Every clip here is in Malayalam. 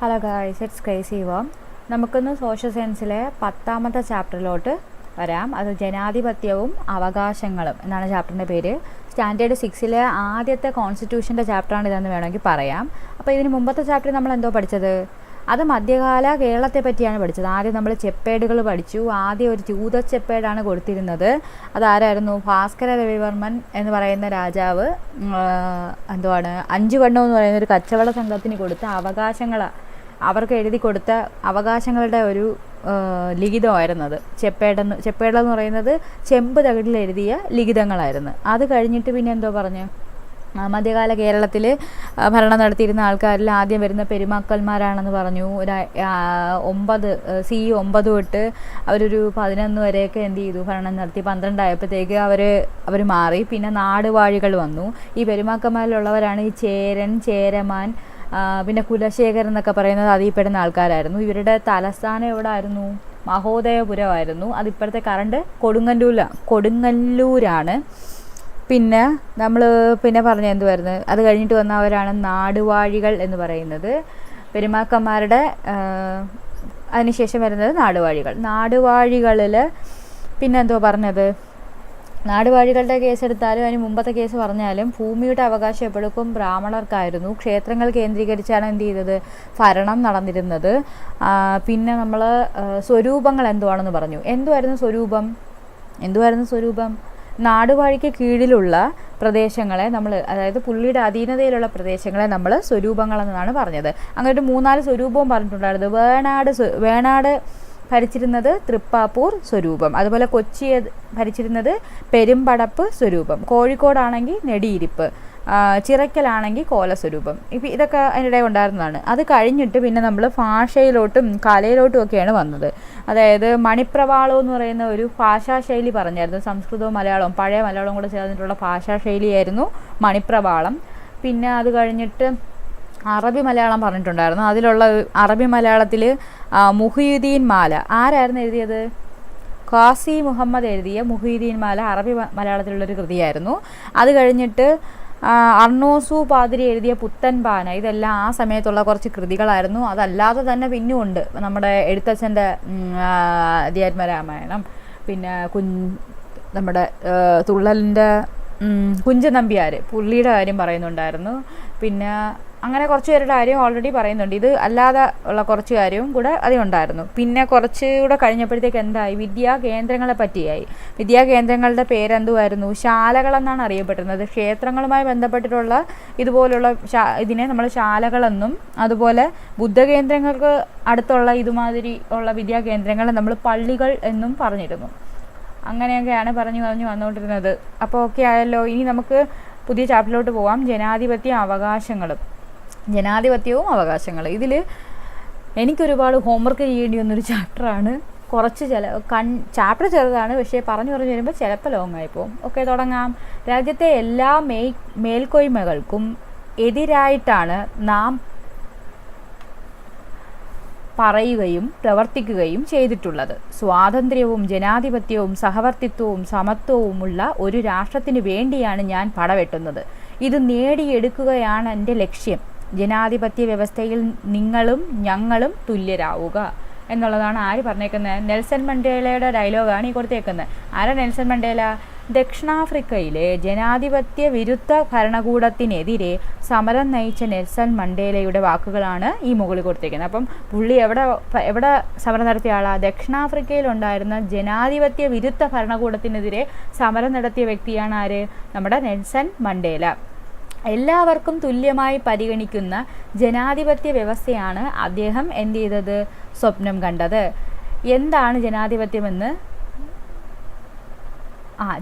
Hello guys, it's crazy warm. നമുക്കിന്ന് സോഷ്യൽ സയൻസിലെ 10ാമത്തെ ചാപ്റ്ററിലോട്ട് വരാം. അത് ജനാധിപത്യവും അവകാശങ്ങളും എന്നാണ് ചാപ്റ്ററിൻ്റെ പേര്. സ്റ്റാൻഡേർഡ് 6 ആദ്യത്തെ കോൺസ്റ്റിറ്റ്യൂഷൻ്റെ ചാപ്റ്ററാണ് ഇതെന്ന് വേണമെങ്കിൽ പറയാം. അപ്പോൾ ഇതിന് മുമ്പത്തെ ചാപ്റ്ററിൽ നമ്മൾ എന്തോ പഠിച്ചത്? അത് മധ്യകാല കേരളത്തെ പറ്റിയാണ് പഠിച്ചത്. ആദ്യം നമ്മൾ ചെപ്പേടുകൾ പഠിച്ചു. ആദ്യം ഒരു ജൂത ചെപ്പേടാണ് കൊടുത്തിരുന്നത്. അതാരായിരുന്നു? ഭാസ്കര രവിവർമ്മൻ എന്ന് പറയുന്ന രാജാവ് എന്തുവാണ് 5 കണ്ണം എന്ന് പറയുന്ന ഒരു കച്ചവട സംഘത്തിന് കൊടുത്ത അവർക്ക് എഴുതി കൊടുത്ത അവകാശങ്ങളുടെ ഒരു ലിഖിതമായിരുന്നത്. ചെപ്പേടെന്ന് പറയുന്നത് ചെമ്പ് തകിടിൽ എഴുതിയ ലിഖിതങ്ങളായിരുന്നു. അത് കഴിഞ്ഞിട്ട് പിന്നെ എന്തോ പറഞ്ഞു? മധ്യകാല കേരളത്തിൽ ഭരണം നടത്തിയിരുന്ന ആൾക്കാരിൽ ആദ്യം വരുന്ന പെരുമാക്കന്മാരാണെന്ന് പറഞ്ഞു. ഒരു 9 തൊട്ട് അവരൊരു 11 വരെയൊക്കെ എന്ത് ചെയ്തു? ഭരണം നടത്തി. 12 ആയപ്പോഴത്തേക്ക് അവർ മാറി. പിന്നെ നാടുവാഴികൾ വന്നു. ഈ പെരുമാക്കന്മാരിലുള്ളവരാണ് ഈ ചേരൻ, ചേരമാൻ, പിന്നെ കുലശേഖരൻ എന്നൊക്കെ പറയുന്നത് അതിൽപ്പെടുന്ന ആൾക്കാരായിരുന്നു. ഇവരുടെ തലസ്ഥാനം എവിടെ ആയിരുന്നു? മഹോദയപുരമായിരുന്നു. അതിപ്പോഴത്തെ കറണ്ട് കൊടുങ്ങല്ലൂരാണ്. പിന്നെ നമ്മൾ പറഞ്ഞ എന്തുവായിരുന്നു? അത് കഴിഞ്ഞിട്ട് വന്നവരാണ് നാടുവാഴികൾ എന്ന് പറയുന്നത്. പെരുമാക്കന്മാരുടെ അതിനുശേഷം വരുന്നത് നാടുവാഴികളിൽ പിന്നെ എന്തോ പറഞ്ഞത്? നാടുവാഴികളുടെ കേസ് എടുത്താലും അതിന് മുമ്പത്തെ കേസ് പറഞ്ഞാലും ഭൂമിയുടെ അവകാശം എപ്പോഴും ബ്രാഹ്മണർക്കായിരുന്നു. ക്ഷേത്രങ്ങൾ കേന്ദ്രീകരിച്ചാണ് എന്ത് ചെയ്തത്? ഭരണം നടന്നിരുന്നത്. പിന്നെ നമ്മൾ സ്വരൂപങ്ങൾ എന്തുവാണെന്ന് പറഞ്ഞു. എന്തുവായിരുന്നു സ്വരൂപം? നാടുവാഴിക്ക് കീഴിലുള്ള പ്രദേശങ്ങളെ നമ്മൾ, അതായത് പുള്ളിയുടെ അധീനതയിലുള്ള പ്രദേശങ്ങളെ നമ്മൾ സ്വരൂപങ്ങളെന്നാണ് പറഞ്ഞത്. അങ്ങനെ ഒരു 3-4 സ്വരൂപവും പറഞ്ഞിട്ടുണ്ടായിരുന്നു. വേണാട് ഭരിച്ചിരുന്നത് തൃപ്പാപ്പൂർ സ്വരൂപം, അതുപോലെ കൊച്ചി ഭരിച്ചിരുന്നത് പെരുമ്പടപ്പ് സ്വരൂപം, കോഴിക്കോടാണെങ്കിൽ നെടിയിരിപ്പ്, ചിറയ്ക്കലാണെങ്കിൽ കോലസ്വരൂപം. ഇപ്പം ഇതൊക്കെ അതിനിടെ ഉണ്ടായിരുന്നതാണ്. അത് കഴിഞ്ഞിട്ട് പിന്നെ നമ്മൾ ഭാഷയിലോട്ടും കലയിലോട്ടും ഒക്കെയാണ് വന്നത്. അതായത് മണിപ്രവാളം എന്ന് പറയുന്ന ഒരു ഭാഷാശൈലി പറഞ്ഞായിരുന്നു. സംസ്കൃതവും മലയാളവും, പഴയ മലയാളവും കൂടെ ചേർന്നിട്ടുള്ള ഭാഷാശൈലിയായിരുന്നു മണിപ്രവാളം. പിന്നെ അത് കഴിഞ്ഞിട്ട് അറബി മലയാളം പറഞ്ഞിട്ടുണ്ടായിരുന്നു. അതിലുള്ള അറബി മലയാളത്തിൽ മുഹീദ്ദീൻ മാല ആരായിരുന്നു എഴുതിയത്? ഖാസി മുഹമ്മദ് എഴുതിയ മുഹീദ്ദീൻ മാല അറബി മലയാളത്തിലുള്ളൊരു കൃതിയായിരുന്നു. അത് കഴിഞ്ഞിട്ട് അർണോസു പാതിരി എഴുതിയ പുത്തൻ പാന, ഇതെല്ലാം ആ സമയത്തുള്ള കുറച്ച് കൃതികളായിരുന്നു. അതല്ലാതെ തന്നെ പിന്നും ഉണ്ട്. നമ്മുടെ എഴുത്തച്ഛൻ്റെ അധ്യാത്മരാമായണം, പിന്നെ നമ്മുടെ തുള്ളലിൻ്റെ കുഞ്ചൻ നമ്പ്യാർ, പുള്ളിയുടെ കാര്യം പറയുന്നുണ്ടായിരുന്നു. പിന്നെ അങ്ങനെ കുറച്ച് പേരുടെ കാര്യം ഓൾറെഡി പറയുന്നുണ്ട്. ഇത് അല്ലാതെ ഉള്ള കുറച്ച് കാര്യവും കൂടെ അതിലുണ്ടായിരുന്നു. പിന്നെ കുറച്ചുകൂടെ കഴിഞ്ഞപ്പോഴത്തേക്ക് എന്തായി? വിദ്യാകേന്ദ്രങ്ങളെ പറ്റിയായി. വിദ്യാകേന്ദ്രങ്ങളുടെ പേരെന്തുമായിരുന്നു? ശാലകളെന്നാണ് അറിയപ്പെട്ടിരുന്നത്. ക്ഷേത്രങ്ങളുമായി ബന്ധപ്പെട്ടിട്ടുള്ള ഇതുപോലുള്ള ഇതിനെ നമ്മൾ ശാലകളെന്നും, അതുപോലെ ബുദ്ധകേന്ദ്രങ്ങൾക്ക് അടുത്തുള്ള ഇതുമാതിരി ഉള്ള വിദ്യാകേന്ദ്രങ്ങളെ നമ്മൾ പള്ളികൾ എന്നും പറഞ്ഞിരുന്നു. അങ്ങനെയൊക്കെയാണ് പറഞ്ഞു വന്നുകൊണ്ടിരുന്നത്. അപ്പോൾ ഓക്കെ ആയല്ലോ. ഇനി നമുക്ക് പുതിയ ചാപ്റ്ററിലോട്ട് പോവാം. ജനാധിപത്യവും അവകാശങ്ങളും. ഇതിൽ എനിക്കൊരുപാട് ഹോംവർക്ക് ചെയ്യേണ്ടി വന്നൊരു ചാപ്റ്ററാണ്. ചാപ്റ്റർ ചെറുതാണ്, പക്ഷേ പറഞ്ഞു വരുമ്പോൾ ചിലപ്പോൾ ലോങ് ആയി പോകും. ഓക്കെ, തുടങ്ങാം. രാജ്യത്തെ എല്ലാ മേൽക്കോയ്മകൾക്കും എതിരായിട്ടാണ് നാം പറയുകയും പ്രവർത്തിക്കുകയും ചെയ്തിട്ടുള്ളത്. സ്വാതന്ത്ര്യവും ജനാധിപത്യവും സഹവർത്തിത്വവും സമത്വവുമുള്ള ഒരു രാഷ്ട്രത്തിന് വേണ്ടിയാണ് ഞാൻ പടവെട്ടുന്നത്. ഇത് നേടിയെടുക്കുകയാണ് എൻ്റെ ലക്ഷ്യം. ജനാധിപത്യ വ്യവസ്ഥയിൽ നിങ്ങളും ഞങ്ങളും തുല്യരാവുക എന്നുള്ളതാണ് ആര് പറഞ്ഞേക്കുന്നത്? നെൽസൺ മണ്ടേലയുടെ ഡയലോഗാണ് ഈ കൊടുത്തേക്കുന്നത്. ആരാ നെൽസൺ മണ്ടേല? ദക്ഷിണാഫ്രിക്കയിലെ ജനാധിപത്യ വിരുദ്ധ ഭരണകൂടത്തിനെതിരെ സമരം നയിച്ച നെൽസൺ മണ്ടേലയുടെ വാക്കുകളാണ് ഈ മുകളിൽ കൊടുത്തേക്കുന്നത്. അപ്പം പുള്ളി എവിടെ സമരം നടത്തിയ ആളാണ്? ദക്ഷിണാഫ്രിക്കയിലുണ്ടായിരുന്ന ജനാധിപത്യ വിരുദ്ധ ഭരണകൂടത്തിനെതിരെ സമരം നടത്തിയ വ്യക്തിയാണ് ആര്? നമ്മുടെ നെൽസൺ മണ്ടേല. എല്ലാവർക്കും തുല്യമായി പരിഗണിക്കുന്ന ജനാധിപത്യ വ്യവസ്ഥയാണ് അദ്ദേഹം എന്ത് ചെയ്തത്? സ്വപ്നം കണ്ടത്. എന്താണ് ജനാധിപത്യമെന്ന്?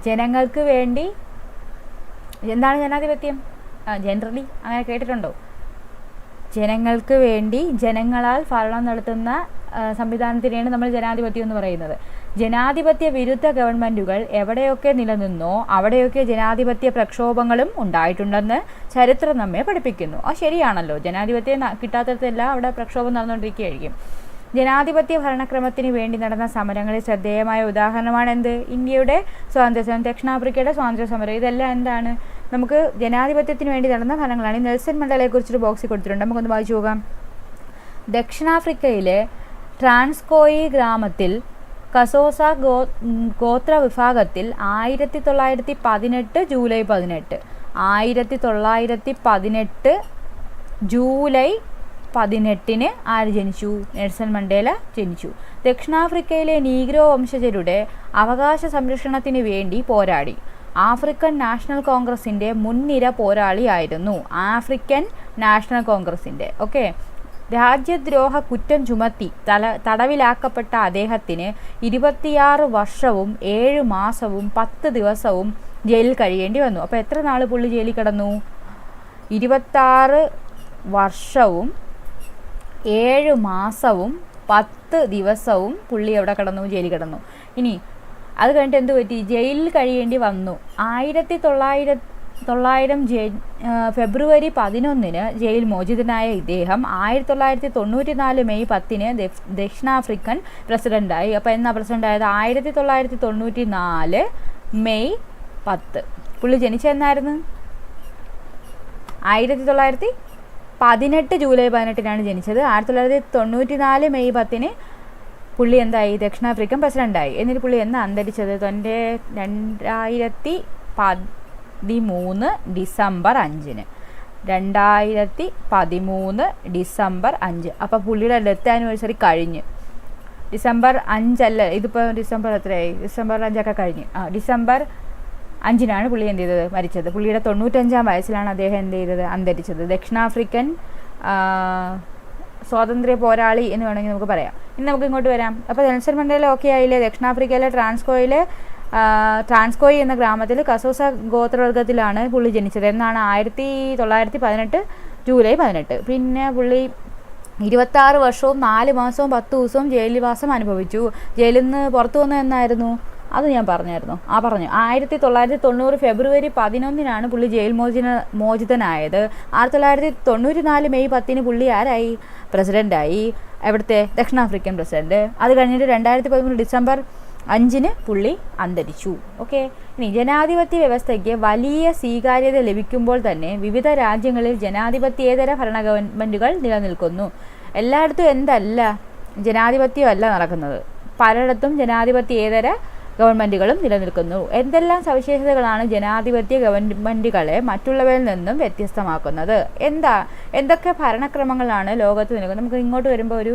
ജനങ്ങൾക്ക് വേണ്ടി. എന്താണ് ജനാധിപത്യം? ജനറലി അങ്ങനെ കേട്ടിട്ടുണ്ടോ? ജനങ്ങൾക്ക് വേണ്ടി ജനങ്ങളാൽ ഭരണം നടത്തുന്ന സംവിധാനത്തിനെയാണ് നമ്മൾ ജനാധിപത്യം എന്ന് പറയുന്നത്. ജനാധിപത്യ വിരുദ്ധ ഗവൺമെൻറ്റുകൾ എവിടെയൊക്കെ നിലനിന്നോ അവിടെയൊക്കെ ജനാധിപത്യ പ്രക്ഷോഭങ്ങളും ഉണ്ടായിട്ടുണ്ടെന്ന് ചരിത്രം നമ്മെ പഠിപ്പിക്കുന്നു. ശരിയാണല്ലോ. ജനാധിപത്യം കിട്ടാത്തടത്തെല്ലാം അവിടെ പ്രക്ഷോഭം നടന്നുകൊണ്ടിരിക്കുകയായിരിക്കും. ജനാധിപത്യ ഭരണക്രമത്തിന് വേണ്ടി നടന്ന സമരങ്ങളിൽ ശ്രദ്ധേയമായ ഉദാഹരണമാണ് എന്ത്? ഇന്ത്യയുടെ സ്വാതന്ത്ര്യ സമരം, ദക്ഷിണാഫ്രിക്കയുടെ സ്വാതന്ത്ര്യ സമരം. ഇതെല്ലാം എന്താണ്? നമുക്ക് ജനാധിപത്യത്തിന് വേണ്ടി നടന്ന ഫലങ്ങളാണ്. നെൽസൺ മണ്ടേലയെക്കുറിച്ചൊരു ബോക്സിൽ കൊടുത്തിട്ടുണ്ട്, നമുക്കൊന്ന് വായിച്ചു പോകാം. ദക്ഷിണാഫ്രിക്കയിലെ ട്രാൻസ്കോയി ഗ്രാമത്തിൽ കസോസ ഗോത്ര വിഭാഗത്തിൽ 1918 ജൂലൈ 18 1918 ജൂലൈ 18 ആര് ജനിച്ചു? നെൽസൺ മണ്ടേല ജനിച്ചു. ദക്ഷിണാഫ്രിക്കയിലെ നീഗ്രോ വംശജരുടെ അവകാശ സംരക്ഷണത്തിന് വേണ്ടി പോരാടി. ആഫ്രിക്കൻ നാഷണൽ കോൺഗ്രസിൻ്റെ മുൻനിര പോരാളിയായിരുന്നു. ആഫ്രിക്കൻ നാഷണൽ കോൺഗ്രസിൻ്റെ രാജ്യദ്രോഹ കുറ്റം ചുമത്തി തടവിലാക്കപ്പെട്ട അദ്ദേഹത്തിന് 26 വർഷവും 7 മാസവും 10 ദിവസവും ജയിലിൽ കഴിയേണ്ടി വന്നു. അപ്പോൾ എത്ര നാൾ പുള്ളി ജയിലിൽ കിടന്നു? 26 വർഷവും 7 മാസവും 10 ദിവസവും പുള്ളി എവിടെ കിടന്നു? ജയിലിൽ കിടന്നു. ഇനി അത് കഴിഞ്ഞിട്ട് എന്ത് പറ്റി? ജയിലിൽ കഴിയേണ്ടി വന്നു. 1900 ഫെബ്രുവരി 11 ജയിൽ മോചിതനായ ഇദ്ദേഹം 1994 മെയ് 10 ദക്ഷിണാഫ്രിക്കൻ പ്രസിഡൻ്റായി. അപ്പോൾ എന്നാ പ്രസിഡൻ്റായത്? 1994 മെയ് 10. പുള്ളി ജനിച്ചെന്നായിരുന്നു? 1918 ജൂലൈ 18 ജനിച്ചത്. 1994 മെയ് 10 പുള്ളി എന്തായി? ദക്ഷിണാഫ്രിക്കൻ പ്രസിഡൻ്റായി. എന്നിട്ട് പുള്ളി എന്നാ അന്തരിച്ചത്? 2013 ഡിസംബർ 5. 2013 ഡിസംബർ 5. അപ്പോൾ പുള്ളിയുടെ ഡെത്ത് ആനിവേഴ്സറി കഴിഞ്ഞ്. ഡിസംബർ 5 അല്ല, ഇതിപ്പോൾ ഡിസംബർ എത്രയായി? ഡിസംബർ 5 കഴിഞ്ഞ്. ഡിസംബർ 5 പുള്ളി എന്ത് ചെയ്തത്? മരിച്ചത്. പുള്ളിയുടെ 95-ാം വയസ്സിലാണ് അദ്ദേഹം എന്ത് ചെയ്തത്? അന്തരിച്ചത്. ദക്ഷിണാഫ്രിക്കൻ സ്വാതന്ത്ര്യ പോരാളി എന്ന് വേണമെങ്കിൽ നമുക്ക് പറയാം. ഇനി നമുക്ക് ഇങ്ങോട്ട് വരാം. അപ്പോൾ നെൽസൺ മണ്ടേല ആയില്ലേ? ദക്ഷിണാഫ്രിക്കയിലെ ട്രാൻസ്കോയി എന്ന ഗ്രാമത്തിൽ കസോസ ഗോത്രവർഗത്തിലാണ് പുള്ളി ജനിച്ചത്. എന്നാണ്? 1918 ജൂലൈ 18. പിന്നെ പുള്ളി 26 വർഷവും 4 മാസവും 10 ദിവസവും ജയിൽവാസം അനുഭവിച്ചു. ജയിലിൽ നിന്ന് പുറത്തു വന്നത് എന്നായിരുന്നു? അത് ഞാൻ പറഞ്ഞായിരുന്നു. പറഞ്ഞു. 1990 ഫെബ്രുവരി 11 പുള്ളി ജയിൽ മോചിതനായത്. 1994 മെയ് 10 പുള്ളി ആരായി? പ്രസിഡൻ്റായി. എവിടുത്തെ? ദക്ഷിണാഫ്രിക്കൻ പ്രസിഡന്റ്. അത് കഴിഞ്ഞിട്ട് 2013 ഡിസംബർ 5 പുള്ളി അന്തരിച്ചു. ഇനി ജനാധിപത്യ വ്യവസ്ഥയ്ക്ക് വലിയ സ്വീകാര്യത ലഭിക്കുമ്പോൾ തന്നെ വിവിധ രാജ്യങ്ങളിൽ ജനാധിപത്യേതര ഭരണ ഗവൺമെൻറ്റുകൾ നിലനിൽക്കുന്നു. എല്ലായിടത്തും എന്തല്ല? ജനാധിപത്യമല്ല നടക്കുന്നത്. പലയിടത്തും ജനാധിപത്യേതര ഗവൺമെൻറ്റുകളും നിലനിൽക്കുന്നു. എന്തെല്ലാം സവിശേഷതകളാണ് ജനാധിപത്യ ഗവൺമെൻറ്റുകളെ മറ്റുള്ളവരിൽ നിന്നും വ്യത്യസ്തമാക്കുന്നത്? എന്തൊക്കെ ഭരണക്രമങ്ങളാണ് ലോകത്ത് നിൽക്കുന്നത്? നമുക്ക് ഇങ്ങോട്ട് വരുമ്പോൾ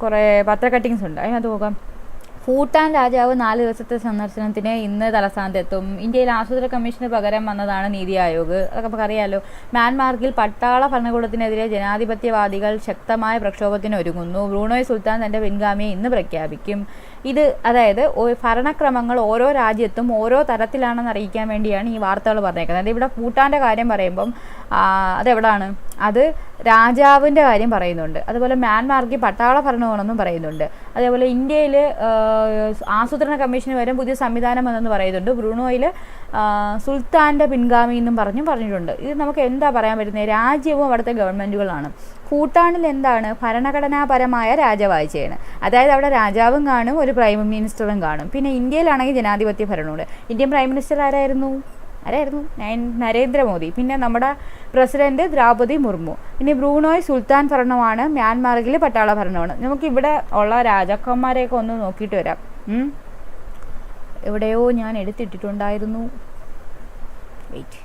കുറേ പത്ര കട്ടിങ്സ് ഉണ്ട്, അതിനകത്ത് നോക്കാം. ഭൂട്ടാൻ രാജാവ് 4 ദിവസത്തെ സന്ദർശനത്തിന് ഇന്ന് തലസ്ഥാനത്തെത്തും. ഇന്ത്യയിൽ ആസൂത്രണ കമ്മീഷന് പകരം വന്നതാണ് നീതി ആയോഗ്. അതൊക്കെ നമുക്കറിയാമല്ലോ. മ്യാൻമാറിൽ പട്ടാള ഭരണകൂടത്തിനെതിരെ ജനാധിപത്യവാദികൾ ശക്തമായ പ്രക്ഷോഭത്തിന് ഒരുങ്ങുന്നു. ബ്രൂണോയ് സുൽത്താൻ തൻ്റെ പിൻഗാമിയെ ഇന്ന് പ്രഖ്യാപിക്കും. അതായത് ഭരണക്രമങ്ങൾ ഓരോ രാജ്യത്തും ഓരോ തരത്തിലാണെന്ന് അറിയിക്കാൻ വേണ്ടിയാണ് ഈ വാർത്തകൾ പറഞ്ഞേക്കുന്നത്. ഇവിടെ ഭൂട്ടാൻ്റെ കാര്യം പറയുമ്പം അതെവിടാണ്? അത് രാജാവിൻ്റെ കാര്യം പറയുന്നുണ്ട്. അതുപോലെ മ്യാൻമാർക്ക് പട്ടാള ഭരണകൂടമെന്നും പറയുന്നുണ്ട്. അതേപോലെ ഇന്ത്യയിൽ ആസൂത്രണ കമ്മീഷന് വരും പുതിയ സംവിധാനം എന്നു പറയുന്നുണ്ട്. ബ്രൂണോയിൽ സുൽത്താൻ്റെ പിൻഗാമി എന്നും പറഞ്ഞിട്ടുണ്ട്. ഇത് നമുക്ക് എന്താ പറയാൻ പറ്റുന്നത്? രാജ്യവും അവിടുത്തെ ഗവൺമെൻറ്റുകളാണ്. ഭൂട്ടാനിൽ എന്താണ്? ഭരണഘടനാപരമായ രാജവാഴ്ചയാണ്. അതായത് അവിടെ രാജാവും കാണും, ഒരു പ്രൈം മിനിസ്റ്ററും കാണും. പിന്നെ ഇന്ത്യയിലാണെങ്കിൽ ജനാധിപത്യ ഭരണമുണ്ട്. ഇന്ത്യൻ പ്രൈം മിനിസ്റ്റർ ആരായിരുന്നു? നരേന്ദ്രമോദി. പിന്നെ നമ്മുടെ പ്രസിഡന്റ് ദ്രൗപദി മുർമു. ഇനി ബ്രൂണോയ് സുൽത്താൻ ഭരണമാണ്. മ്യാൻമാറിൽ പട്ടാള ഭരണമാണ്. നമുക്കിവിടെ ഉള്ള രാജാക്കന്മാരെയൊക്കെ ഒന്ന് നോക്കിയിട്ട് വരാം. എവിടെയോ ഞാൻ എടുത്തിട്ടിട്ടുണ്ടായിരുന്നു. വെയിറ്റ്.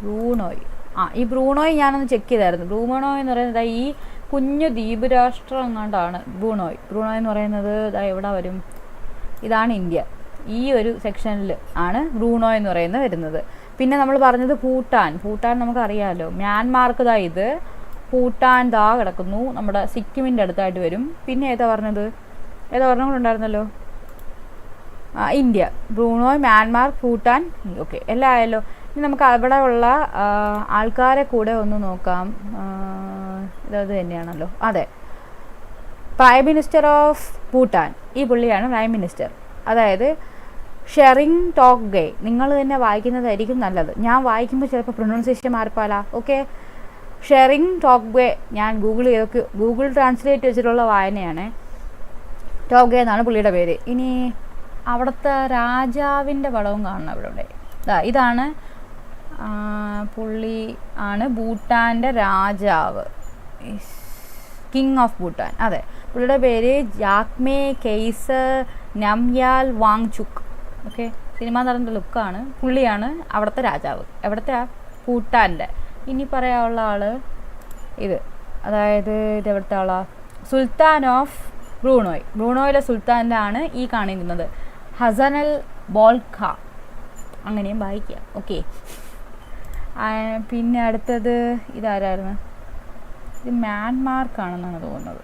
ബ്രൂണോയ്. ഈ ബ്രൂണോയ് ഞാനൊന്ന് ചെക്ക് ചെയ്തായിരുന്നു. ബ്രൂണോയ് എന്ന് പറയുന്നത് ഈ കുഞ്ഞു ദ്വീപ് രാഷ്ട്രം എങ്ങാണ്ടാണ് ബ്രൂണോയ്. ബ്രൂണോയ് എന്ന് പറയുന്നത് എവിടെ വരും? ഇതാണ് ഇന്ത്യ. ഈ ഒരു സെക്ഷനിൽ ആണ് ബ്രൂണോയ് എന്ന് പറയുന്നത് വരുന്നത്. പിന്നെ നമ്മൾ പറഞ്ഞത് ഭൂട്ടാൻ നമുക്കറിയാമല്ലോ. മ്യാൻമാർക്ക് ഇത് ഭൂട്ടാൻ കിടക്കുന്നു, നമ്മുടെ സിക്കിമിൻ്റെ അടുത്തായിട്ട് വരും. പിന്നെ ഏതാ പറഞ്ഞത്? ഉണ്ടായിരുന്നല്ലോ. ഇന്ത്യ. ബ്രൂണോയ്, മ്യാൻമാർ, ഭൂട്ടാൻ. എല്ലാം ആയല്ലോ. ഇനി നമുക്ക് അവിടെ ഉള്ള ആൾക്കാരെ കൂടെ ഒന്ന് നോക്കാം. ഇതത് തന്നെയാണല്ലോ. അതെ, പ്രൈം മിനിസ്റ്റർ ഓഫ് ഭൂട്ടാൻ ഈ പുള്ളിയാണ് പ്രൈം മിനിസ്റ്റർ. അതായത് ഷെറിങ് ടോക്ഗെ. നിങ്ങൾ തന്നെ വായിക്കുന്നതായിരിക്കും നല്ലത്. ഞാൻ വായിക്കുമ്പോൾ ചിലപ്പോൾ പ്രൊനൗൺസിയേഷൻ മാറിപ്പാല. ഷെറിങ് ടോക്ഗെ. ഞാൻ ഗൂഗിൾ ട്രാൻസ്ലേറ്റ് വെച്ചിട്ടുള്ള വായനയാണ്. ടോക്ഗെ എന്നാണ് പുള്ളിയുടെ പേര്. ഇനി അവിടുത്തെ രാജാവിൻ്റെ പടവും കാണണം ഇവിടെ. ഇതാണ് പുള്ളി ആണ് ഭൂട്ടാൻ്റെ രാജാവ്, കിങ് ഓഫ് ഭൂട്ടാൻ. അതെ, പുള്ളിയുടെ പേര് ജാക്മേ കെയ്സർ നംയാൽ വാങ്ചുക്. ഓക്കെ, സിനിമാ നടൻ്റെ ലുക്കാണ്. പുള്ളിയാണ് അവിടുത്തെ രാജാവ്. എവിടുത്തെ? ഭൂട്ടാൻ്റെ. ഇനി പറയാനുള്ള ആൾ ഇത്, അതായത് ഇത് എവിടുത്തെ ആളാ? Sultan of ബ്രൂണോയ്. ബ്രൂണോയിലെ സുൽത്താൻ്റെ ആണ് ഈ കാണിക്കുന്നത്, ഹസനൽ ബോൾഖ. അങ്ങനെയും വായിക്കാം. ഓക്കെ, പിന്നെ അടുത്തത് ഇതാരായിരുന്നു? ഇത് മ്യാൻമാർക്കാണെന്നാണ് തോന്നുന്നത്.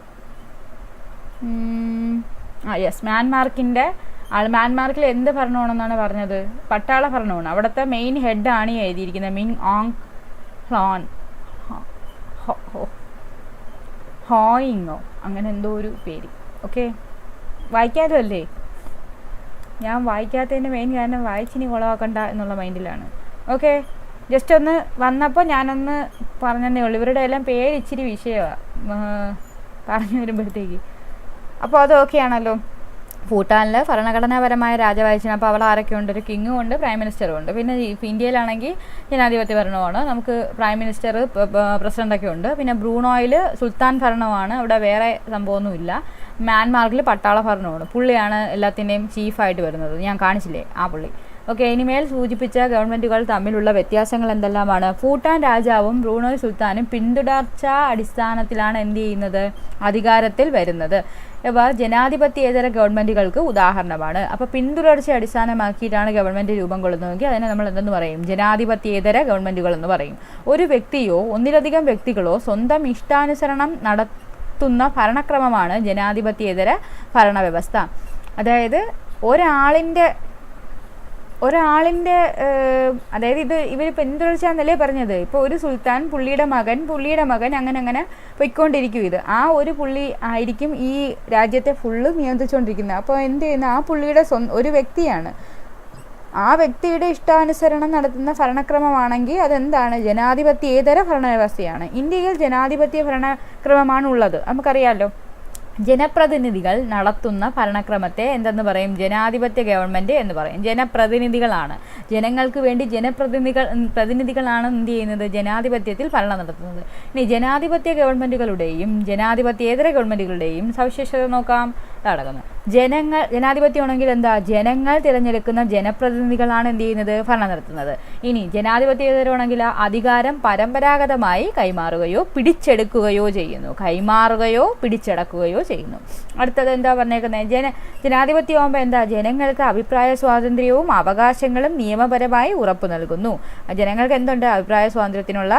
യെസ്, മ്യാൻമാർക്കിൽ എന്ത് ഭരണമാണെന്നാണ് പറഞ്ഞത്? പട്ടാള ഭരണമാണ്. അവിടുത്തെ മെയിൻ ഹെഡാണ് ഈ എഴുതിയിരിക്കുന്നത്, മിങ് ഓങ് ഹ്ലോൻ ഹോയിങ്ങോ അങ്ങനെ എന്തോ ഒരു പേര്. ഓക്കെ, വായിക്കാമല്ലോ അല്ലേ? ഞാൻ വായിക്കാത്തതിൻ്റെ മെയിൻ കാരണം വായിച്ചിനി കുളവാക്കണ്ട എന്നുള്ള മൈൻഡിലാണ്. ഓക്കെ, ജസ്റ്റ് ഒന്ന് വന്നപ്പോൾ ഞാനൊന്ന് പറഞ്ഞതേ ഉള്ളൂ. ഇവരുടെ എല്ലാം പേര് ഇച്ചിരി വിഷയമാണ് പറഞ്ഞു വരുമ്പോഴത്തേക്ക്. അപ്പോൾ അത് ഓക്കെ ആണല്ലോ. ഭൂട്ടാനിൽ ഭരണഘടനാപരമായ രാജവാഴ്ചയാണ്. അപ്പോൾ അവിടെ ആരൊക്കെയുണ്ട്? ഒരു കിങ്ങും ഉണ്ട്, പ്രൈം മിനിസ്റ്ററും ഉണ്ട്. പിന്നെ ഇന്ത്യയിലാണെങ്കിൽ ജനാധിപത്യ ഭരണമാണ്, നമുക്ക് പ്രൈം മിനിസ്റ്റർ പ്രസിഡൻ്റൊക്കെ ഉണ്ട്. പിന്നെ ബ്രൂണോയിൽ സുൽത്താൻ ഭരണമാണ്, അവിടെ വേറെ സംഭവമൊന്നുമില്ല. മ്യാൻമാറിൽ പട്ടാള ഭരണമാണ്. പുള്ളിയാണ് എല്ലാത്തിൻ്റെയും ചീഫായിട്ട് വരുന്നത്, ഞാൻ കാണിച്ചില്ലേ ആ പുള്ളി. ഓക്കെ, ഇനിമേൽ സൂചിപ്പിച്ച ഗവൺമെൻറ്റുകൾ തമ്മിലുള്ള വ്യത്യാസങ്ങൾ എന്തെല്ലാമാണ്? ഭൂട്ടാൻ രാജാവും ബ്രൂണോയ് സുൽത്താനും പിന്തുടർച്ചാ അടിസ്ഥാനത്തിലാണ് എന്ത് ചെയ്യുന്നത്? അധികാരത്തിൽ വരുന്നത്. ഇവ ജനാധിപത്യേതര ഗവൺമെൻറ്റുകൾക്ക് ഉദാഹരണമാണ്. അപ്പോൾ പിന്തുടർച്ച അടിസ്ഥാനമാക്കിയിട്ടാണ് ഗവൺമെൻറ് രൂപം കൊള്ളുന്നതെങ്കിൽ അതിനെ നമ്മൾ എന്തെന്ന് പറയും? ജനാധിപത്യേതര ഗവൺമെൻറ്റുകളെന്ന് പറയും. ഒരു വ്യക്തിയോ ഒന്നിലധികം വ്യക്തികളോ സ്വന്തം ഇഷ്ടാനുസരണം നടത്തുന്ന ഭരണക്രമമാണ് ജനാധിപത്യേതര ഭരണവ്യവസ്ഥ. അതായത് ഒരാളിൻ്റെ അതായത് ഇത് ഇവർ പിന്തുടർച്ചാന്നല്ലേ പറഞ്ഞത്. ഇപ്പോൾ ഒരു സുൽത്താൻ, പുള്ളിയുടെ മകൻ അങ്ങനെ പൊയ്ക്കൊണ്ടിരിക്കും. ഇത് ആ ഒരു പുള്ളി ആയിരിക്കും ഈ രാജ്യത്തെ ഫുള്ള് നിയന്ത്രിച്ചുകൊണ്ടിരിക്കുന്നത്. അപ്പോൾ എന്ത് ചെയ്യുന്നത്? ആ പുള്ളിയുടെ ഒരു വ്യക്തിയാണ്. ആ വ്യക്തിയുടെ ഇഷ്ടാനുസരണം നടത്തുന്ന ഭരണക്രമമാണെങ്കിൽ അതെന്താണ്? ജനാധിപത്യേതര ഭരണവ്യവസ്ഥയാണ്. ഇന്ത്യയിൽ ജനാധിപത്യ ഭരണക്രമമാണ് ഉള്ളത്, നമുക്കറിയാമല്ലോ. ജനപ്രതിനിധികൾ നടത്തുന്ന ഭരണക്രമത്തെ എന്തെന്ന് പറയും? ജനാധിപത്യ ഗവൺമെൻറ് എന്ന് പറയും. ജനപ്രതിനിധികളാണ്, ജനങ്ങൾക്ക് വേണ്ടി പ്രതിനിധികളാണ് എന്ത് ചെയ്യുന്നത്? ജനാധിപത്യത്തിൽ ഭരണം നടത്തുന്നത്. ഇനി ജനാധിപത്യ ഗവൺമെൻറ്റുകളുടെയും ജനാധിപത്യേതര ഗവൺമെൻറ്റുകളുടെയും സവിശേഷത നോക്കാം. നടക്കുന്നത് ജനാധിപത്യം ആണെങ്കിൽ എന്താ? ജനങ്ങൾ തിരഞ്ഞെടുക്കുന്ന ജനപ്രതിനിധികളാണ് എന്ത് ചെയ്യുന്നത്? ഭരണം നടത്തുന്നത്. ഇനി ജനാധിപത്യേതരമാണെങ്കിൽ അധികാരം പരമ്പരാഗതമായി കൈമാറുകയോ പിടിച്ചെടുക്കുകയോ ചെയ്യുന്നു. ചെയ്യുന്നു. അടുത്തത് എന്താ പറഞ്ഞേക്കുന്നത്? ജനാധിപത്യമാകുമ്പോൾ എന്താ? ജനങ്ങൾക്ക് അഭിപ്രായ സ്വാതന്ത്ര്യവും അവകാശങ്ങളും നിയമപരമായി ഉറപ്പു നൽകുന്നു. ജനങ്ങൾക്ക് എന്തുണ്ട്? അഭിപ്രായ സ്വാതന്ത്ര്യത്തിനുള്ള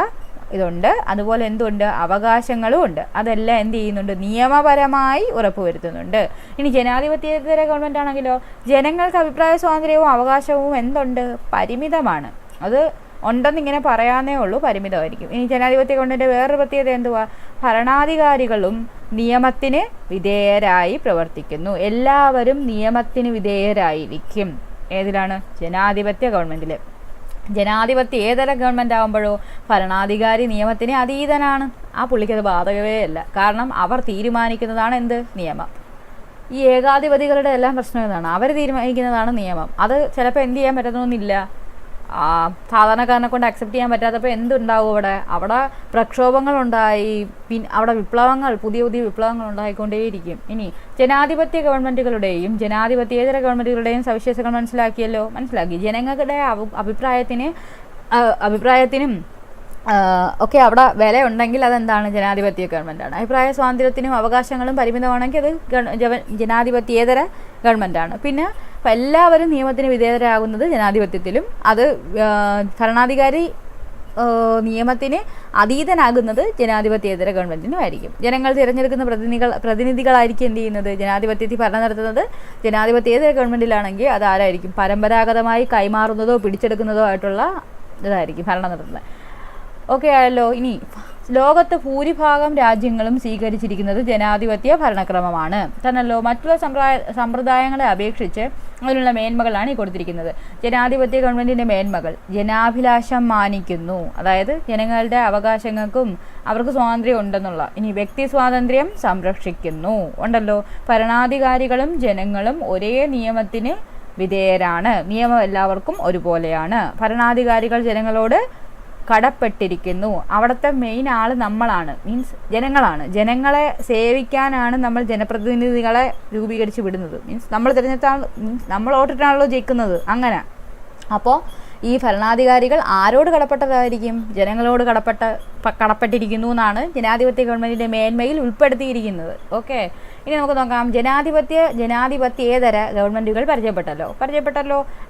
ഇതുണ്ട്, അതുപോലെ എന്തുണ്ട്? അവകാശങ്ങളും ഉണ്ട്. അതെല്ലാം എന്ത് ചെയ്യുന്നുണ്ട്? നിയമപരമായി ഉറപ്പുവരുത്തുന്നുണ്ട്. ഇനി ജനാധിപത്യേതര ഗവൺമെൻറ് ആണെങ്കിലോ ജനങ്ങൾക്ക് അഭിപ്രായ സ്വാതന്ത്ര്യവും അവകാശവും എന്തുണ്ട്? പരിമിതമാണ്. അത് ഉണ്ടെന്നിങ്ങനെ പറയാനേ ഉള്ളൂ, പരിമിതമായിരിക്കും. ഇനി ജനാധിപത്യ ഗവൺമെൻറ് വേറൊരു പ്രത്യേകത എന്തുവാ? ഭരണാധികാരികളും നിയമത്തിന് വിധേയരായി പ്രവർത്തിക്കുന്നു. എല്ലാവരും നിയമത്തിന് വിധേയരായിരിക്കും. ഏതിലാണ്? ജനാധിപത്യ ഗവൺമെൻറ്റിൽ. ജനാധിപത്യേതര ഗവൺമെൻറ് ആകുമ്പോഴോ ഭരണാധികാരി നിയമത്തിന് അതീതനാണ്. ആ പുള്ളിക്കത് ബാധകമേ അല്ല. കാരണം അവർ തീരുമാനിക്കുന്നതാണ് എന്ത്? നിയമം. ഈ ഏകാധിപതികളുടെ എല്ലാം പ്രശ്നം ഇതാണ്, അവർ തീരുമാനിക്കുന്നതാണ് നിയമം. അത് ചിലപ്പോൾ എന്ത് ചെയ്യാൻ പറ്റുന്നൊന്നുമില്ല, സാധാരണക്കാരനെ കൊണ്ട് അക്സെപ്റ്റ് ചെയ്യാൻ പറ്റാത്തപ്പോൾ എന്തുണ്ടാവും? അവിടെ പ്രക്ഷോഭങ്ങളുണ്ടായി, അവിടെ പുതിയ വിപ്ലവങ്ങൾ ഉണ്ടായിക്കൊണ്ടേയിരിക്കും. ഇനി ജനാധിപത്യ ഗവൺമെൻറ്റുകളുടെയും ജനാധിപത്യേതര ഗവൺമെൻറ്റുകളുടെയും സവിശേഷതകൾ മനസ്സിലാക്കി. ജനങ്ങളുടെ അഭിപ്രായത്തിനും ഒക്കെ അവിടെ വില ഉണ്ടെങ്കിൽ അതെന്താണ്? ജനാധിപത്യ ഗവൺമെൻറ്റാണ്. അഭിപ്രായ സ്വാതന്ത്ര്യത്തിനും അവകാശങ്ങളും പരിമിതമാണെങ്കിൽ അത് ജനാധിപത്യേതര ഗവൺമെൻറ്റാണ്. പിന്നെ എല്ലാവരും നിയമത്തിന് വിധേയരാകുന്നത് ജനാധിപത്യത്തിലും, അത് ഭരണാധികാരി നിയമത്തിന് അതീതനാകുന്നത് ജനാധിപത്യേതര ഗവൺമെൻറ്റിനും ആയിരിക്കും. ജനങ്ങൾ തിരഞ്ഞെടുക്കുന്ന പ്രതിനിധികളായിരിക്കും എന്ത് ചെയ്യുന്നത്? ജനാധിപത്യത്തിൽ ഭരണം നടത്തുന്നത്. ജനാധിപത്യേതര ഗവൺമെൻറ്റിലാണെങ്കിൽ അത് ആരായിരിക്കും? പരമ്പരാഗതമായി കൈമാറുന്നതോ പിടിച്ചെടുക്കുന്നതോ ആയിട്ടുള്ള ഇതായിരിക്കും ഭരണം നടത്തുന്നത്. ഓക്കെ ആയല്ലോ. ഇനി ലോകത്ത് ഭൂരിഭാഗം രാജ്യങ്ങളും സ്വീകരിച്ചിരിക്കുന്നത് ജനാധിപത്യ ഭരണക്രമമാണ് തന്നല്ലോ. മറ്റുള്ള സമ്പ്രദായങ്ങളെ അപേക്ഷിച്ച് അതിനുള്ള മേന്മകളാണ് ഈ കൊടുത്തിരിക്കുന്നത്. ജനാധിപത്യ ഗവൺമെൻറ്റിൻ്റെ മേന്മകൾ: ജനാഭിലാഷം മാനിക്കുന്നു, അതായത് ജനങ്ങളുടെ അവകാശങ്ങൾക്കും അവർക്ക് സ്വാതന്ത്ര്യം ഉണ്ടെന്നുള്ള. ഇനി വ്യക്തി സ്വാതന്ത്ര്യം സംരക്ഷിക്കുന്നു, ഉണ്ടല്ലോ. ഭരണാധികാരികളും ജനങ്ങളും ഒരേ നിയമത്തിന് വിധേയരാണ്. നിയമം എല്ലാവർക്കും ഒരുപോലെയാണ്. ഭരണാധികാരികൾ ജനങ്ങളോട് കടപ്പെട്ടിരിക്കുന്നു. അവിടുത്തെ മെയിൻ ആൾ നമ്മളാണ്, മീൻസ് ജനങ്ങളാണ്. ജനങ്ങളെ സേവിക്കാനാണ് നമ്മൾ ജനപ്രതിനിധികളെ രൂപീകരിച്ച് വിടുന്നത്. മീൻസ് നമ്മൾ തിരഞ്ഞെടുത്ത മീൻസ് നമ്മൾ വോട്ടിട്ടാണല്ലോ ജയിക്കുന്നത്. അങ്ങനെ അപ്പോൾ ഈ ഭരണാധികാരികൾ ആരോട് കടപ്പെട്ടതായിരിക്കും? ജനങ്ങളോട് കടപ്പെട്ടിരിക്കുന്നു എന്നാണ് ജനാധിപത്യ ഗവൺമെൻറ്റിൻ്റെ മേന്മയിൽ ഉൾപ്പെടുത്തിയിരിക്കുന്നത്. ഓക്കെ, ഇനി നമുക്ക് നോക്കാം. ജനാധിപത്യേതര ഗവൺമെൻറ്റുകൾ പരിചയപ്പെട്ടല്ലോ.